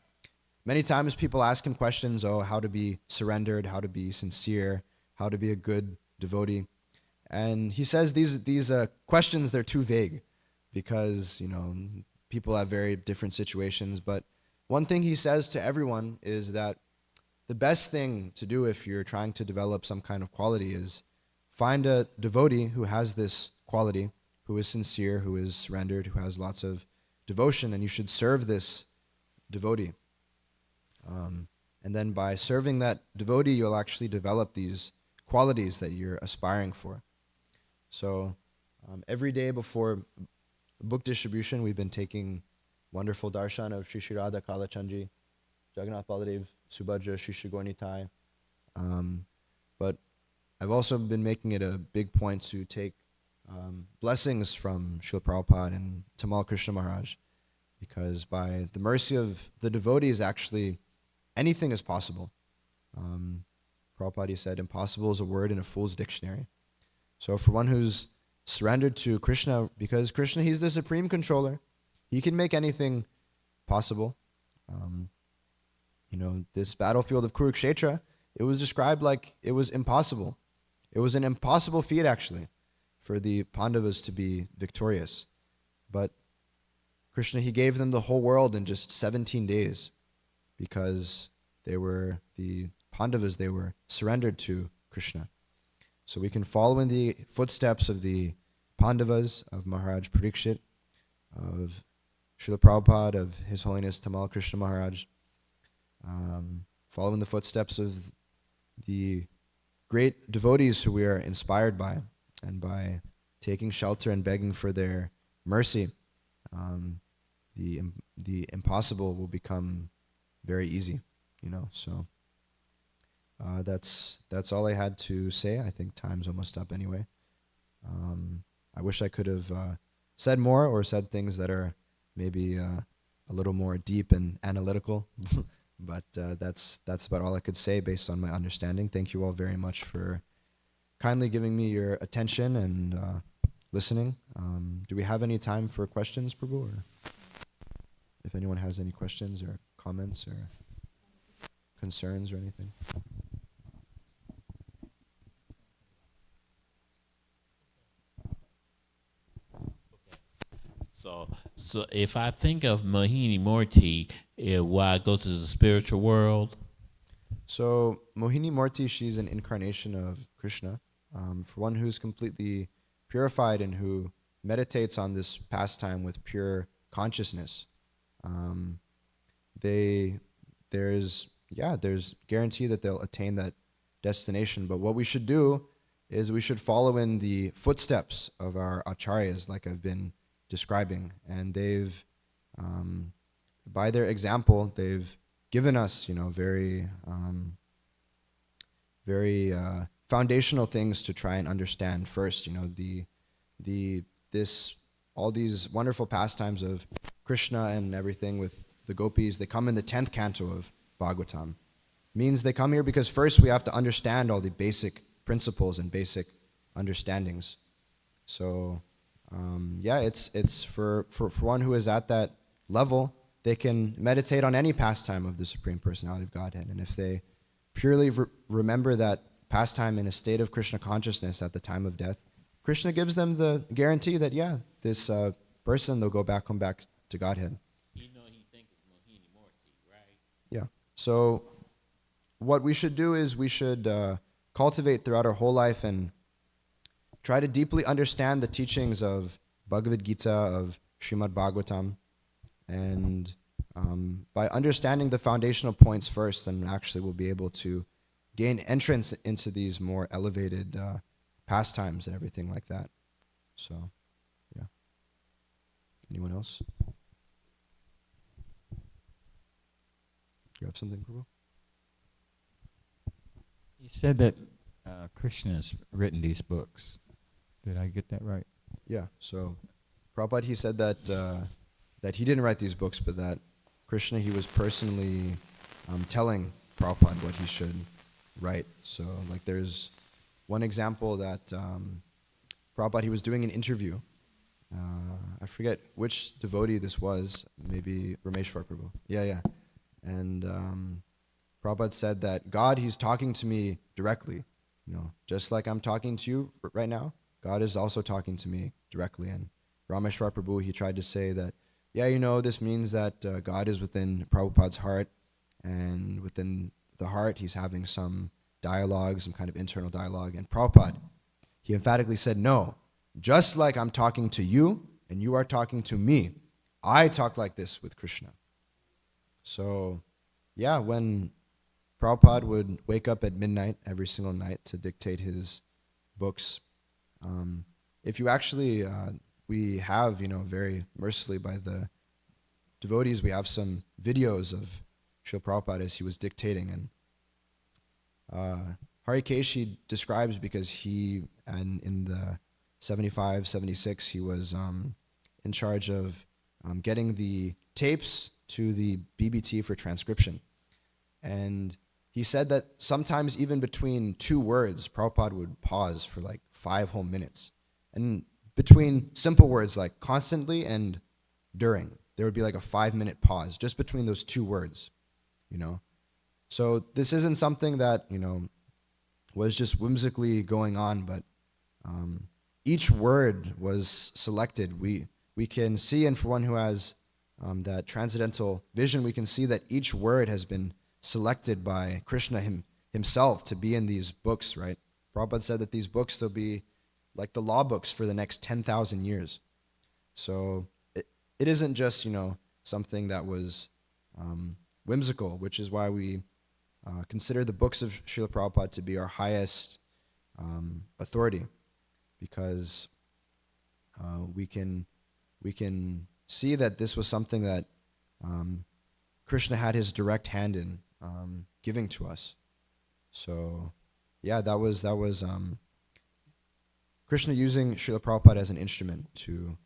many times people ask him questions, how to be surrendered, how to be sincere, how to be a good devotee. And he says these questions, they're too vague because, people have very different situations. But one thing he says to everyone is that the best thing to do if you're trying to develop some kind of quality is find a devotee who has this quality, who is sincere, who is surrendered, who has lots of devotion, and you should serve this devotee. And then by serving that devotee, you'll actually develop these qualities that you're aspiring for. So every day before book distribution, we've been taking wonderful darshan of Sri Sri Radha Kalachandji, Jagannath Baladev, Subhadra, Sri Sri Gaurnitai. But I've also been making it a big point to take blessings from Srila Prabhupada and Tamal Krishna Maharaj, because by the mercy of the devotees, actually, anything is possible. Prabhupada said, impossible is a word in a fool's dictionary. So for one who's surrendered to Krishna, because Krishna, he's the supreme controller, he can make anything possible. This battlefield of Kurukshetra, it was described like it was impossible. It was an impossible feat, actually, for the Pandavas to be victorious. But Krishna, he gave them the whole world in just 17 days because they were the Pandavas, they were surrendered to Krishna. So we can follow in the footsteps of the Pandavas, of Maharaj Parikshit, of Srila Prabhupada, of His Holiness Tamal Krishna Maharaj, follow in the footsteps of the great devotees who we are inspired by, and by taking shelter and begging for their mercy, the impossible will become very easy, So that's all I had to say. I think time's almost up anyway. I wish I could have said more or said things that are maybe a little more deep and analytical, But that's about all I could say based on my understanding. Thank you all very much for kindly giving me your attention and listening. Do we have any time for questions, Prabhu? Or if anyone has any questions or comments or concerns or anything? So if I think of Mohini Morty, will I go to the spiritual world? So Mohini Morty, she's an incarnation of Krishna. For one who's completely purified and who meditates on this pastime with pure consciousness, there's guarantee that they'll attain that destination. But what we should do is we should follow in the footsteps of our acharyas, like I've been describing, and they've, by their example, they've given us, very foundational things to try and understand first. All these wonderful pastimes of Krishna and everything with the gopis, they come in the 10th canto of Bhagavatam. Means they come here because first we have to understand all the basic principles and basic understandings. So it's for one who is at that level, they can meditate on any pastime of the Supreme Personality of Godhead. And if they purely remember that pastime in a state of Krishna consciousness at the time of death, Krishna gives them the guarantee that, this person, they'll come back to Godhead. He thinks it's Mohini Morty, right? Yeah. So what we should do is we should cultivate throughout our whole life and try to deeply understand the teachings of Bhagavad Gita, of Srimad Bhagavatam, and by understanding the foundational points first, then actually we'll be able to gain entrance into these more elevated pastimes and everything like that. So, yeah. Anyone else? You have something, Prabhu? You said that Krishna has written these books. Did I get that right? Yeah. So, Prabhupada, he said that that he didn't write these books, but that Krishna, he was personally telling Prabhupada what he should write. So, like, there's one example that Prabhupada, he was doing an interview. I forget which devotee this was. Maybe Rameshwar Prabhu. Yeah. And Prabhupada said that God, he's talking to me directly. Just like I'm talking to you right now, God is also talking to me directly. And Rameshwar Prabhu, he tried to say that, this means that God is within Prabhupada's heart, and within the heart, he's having some dialogue, some kind of internal dialogue. And Prabhupada, he emphatically said, no, just like I'm talking to you and you are talking to me, I talk like this with Krishna. So, when Prabhupada would wake up at midnight every single night to dictate his books, if you actually, we have, very mercifully by the devotees, we have some videos of Srila Prabhupada as he was dictating. And Harikesh, he describes, because he, and in the 75, 76, he was in charge of getting the tapes to the BBT for transcription. And he said that sometimes even between two words, Prabhupada would pause for like 5 whole minutes. And between simple words like constantly and during, there would be like a 5-minute pause just between those two words, So this isn't something that, was just whimsically going on, but each word was selected. We can see, and for one who has that transcendental vision, we can see that each word has been selected by Krishna himself to be in these books, right? Prabhupada said that these books, they'll be like the law books for the next 10,000 years. So it isn't just, something that was whimsical, which is why we consider the books of Srila Prabhupada to be our highest authority, because we can see that this was something that Krishna had his direct hand in giving to us. So, that was Krishna using Srila Prabhupada as an instrument to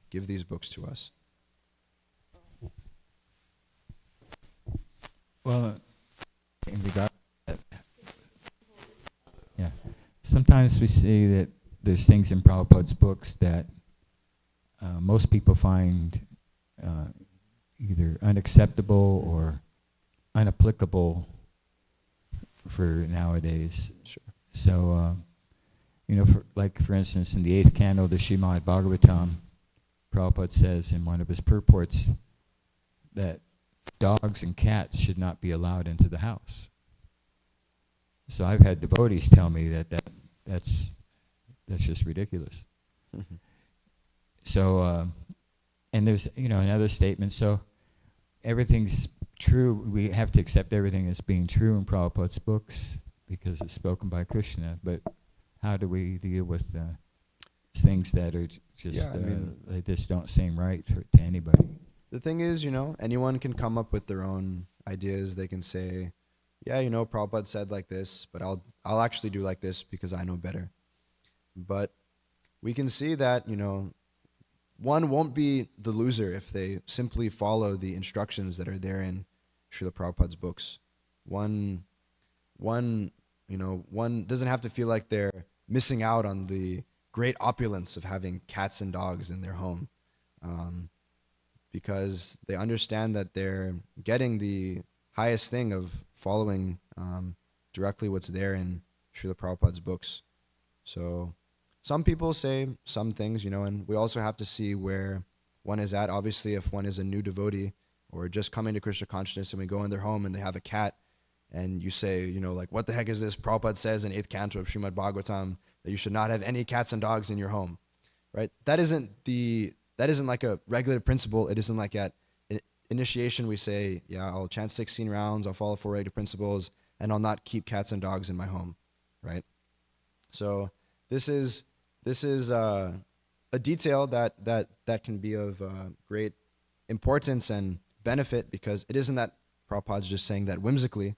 give these books to us. Well, in regard to that, yeah, sometimes we see that there's things in Prabhupada's books that most people find either unacceptable or unapplicable for nowadays. Sure. So, for instance, in the 8th canto of the Srimad Bhagavatam, Prabhupada says in one of his purports that dogs and cats should not be allowed into the house. So I've had devotees tell me that's just ridiculous. So, and there's another statement. So everything's true. We have to accept everything as being true in Prabhupada's books because it's spoken by Krishna. But how do we deal with things that are just they just don't seem right to anybody? The thing is, anyone can come up with their own ideas. They can say, yeah, Prabhupada said like this, but I'll actually do like this because I know better. But we can see that, one won't be the loser if they simply follow the instructions that are there in Srila Prabhupada's books. One doesn't have to feel like they're missing out on the great opulence of having cats and dogs in their home, because they understand that they're getting the highest thing of following directly what's there in Srila Prabhupada's books. So some people say some things, and we also have to see where one is at. Obviously, if one is a new devotee or just coming to Krishna consciousness and we go in their home and they have a cat and you say, like, what the heck is this? Prabhupada says in 8th canto of Srimad Bhagavatam that you should not have any cats and dogs in your home, right? That isn't like a regular principle. It isn't like at initiation we say, yeah, I'll chant 16 rounds, I'll follow 4 regular principles, and I'll not keep cats and dogs in my home, right? So this is a detail that can be of great importance and benefit, because it isn't that Prabhupada's just saying that whimsically,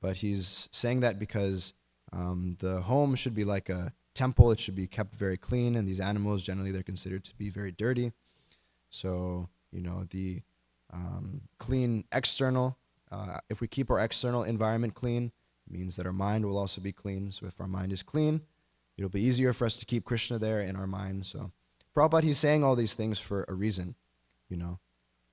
but he's saying that because the home should be like a temple. It should be kept very clean, and these animals, generally, they're considered to be very dirty. So, the clean external, if we keep our external environment clean, it means that our mind will also be clean. So if our mind is clean, it'll be easier for us to keep Krishna there in our mind. So Prabhupada, he's saying all these things for a reason,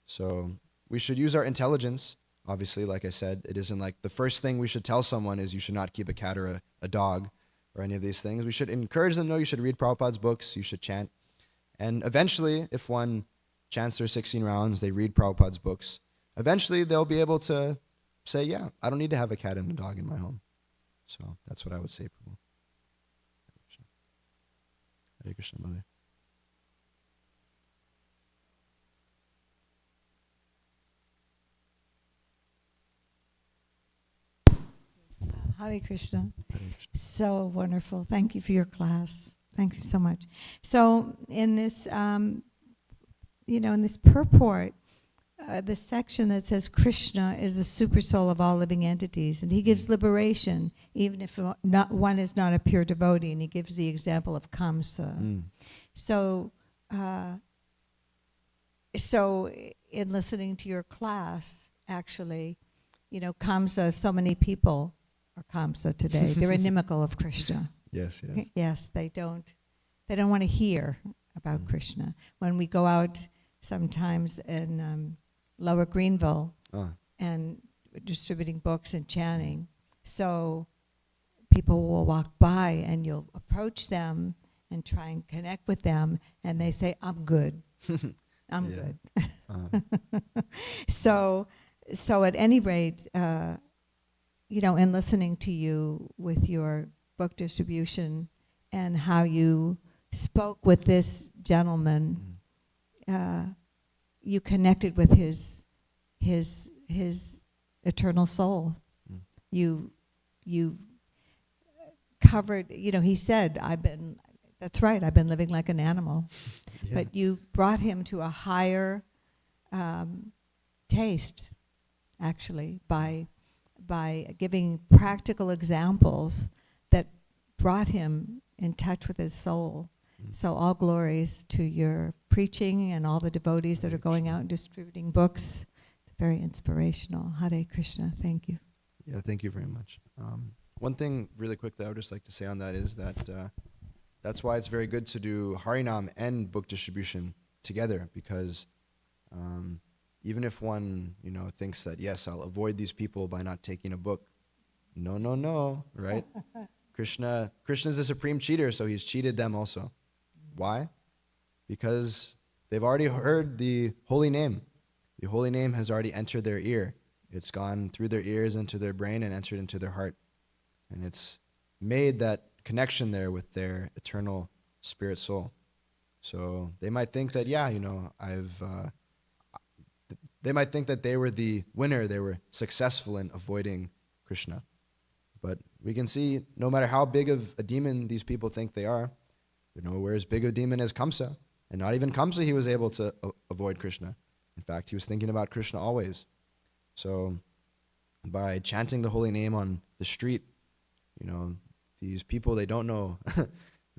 So we should use our intelligence. Obviously, like I said, it isn't like the first thing we should tell someone is you should not keep a cat or a dog or any of these things. We should encourage them, no, you should read Prabhupada's books, you should chant. And eventually, if one chants their 16 rounds, they read Prabhupada's books, eventually they'll be able to say, yeah, I don't need to have a cat and a dog in my home. So that's what I would say, Prabhu. Hare Krishna, Mother. Hare Krishna. So wonderful. Thank you for your class. Thank you so much. So in this, in this purport, the section that says Krishna is the super soul of all living entities, and he gives liberation even if one is not a pure devotee, and he gives the example of Kamsa. So in listening to your class, actually, Kamsa, so many people are Kamsa today. They're inimical of Krishna. Yes. Yes, they don't want to hear about Krishna. When we go out sometimes in Lower Greenville and distributing books and chanting, so people will walk by and you'll approach them and try and connect with them, and they say, I'm good. I'm good. So at any rate, in listening to you with your book distribution and how you spoke with this gentleman, you connected with his eternal soul. You covered, he said, I've been living like an animal. Yeah. But you brought him to a higher taste, actually, by giving practical examples that brought him in touch with his soul. So all glories to your preaching and all the devotees that are going out and distributing books. very inspirational. Hare Krishna. Thank you. Yeah, thank you very much. One thing really quick that I would just like to say on that is that that's why it's very good to do Harinam and book distribution together, because even if one, thinks that, yes, I'll avoid these people by not taking a book. No, right? Krishna's the supreme cheater, so he's cheated them also. Why? Because they've already heard the holy name. The holy name has already entered their ear. It's gone through their ears into their brain and entered into their heart. And it's made that connection there with their eternal spirit soul. So they might think that, they might think that they were the winner, they were successful in avoiding Krishna. But we can see, no matter how big of a demon these people think they are, they're nowhere as big a demon as Kamsa. And not even Kamsa he was able to avoid Krishna. In fact, he was thinking about Krishna always. So by chanting the holy name on the street, these people, they don't know,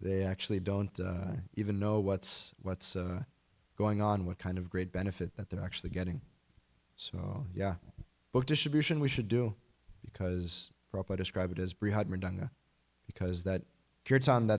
they actually don't even know what's going on, what kind of great benefit that they're actually getting. So yeah, book distribution we should do, because Prabhupada described it as Brihad Mridanga, because that kirtan that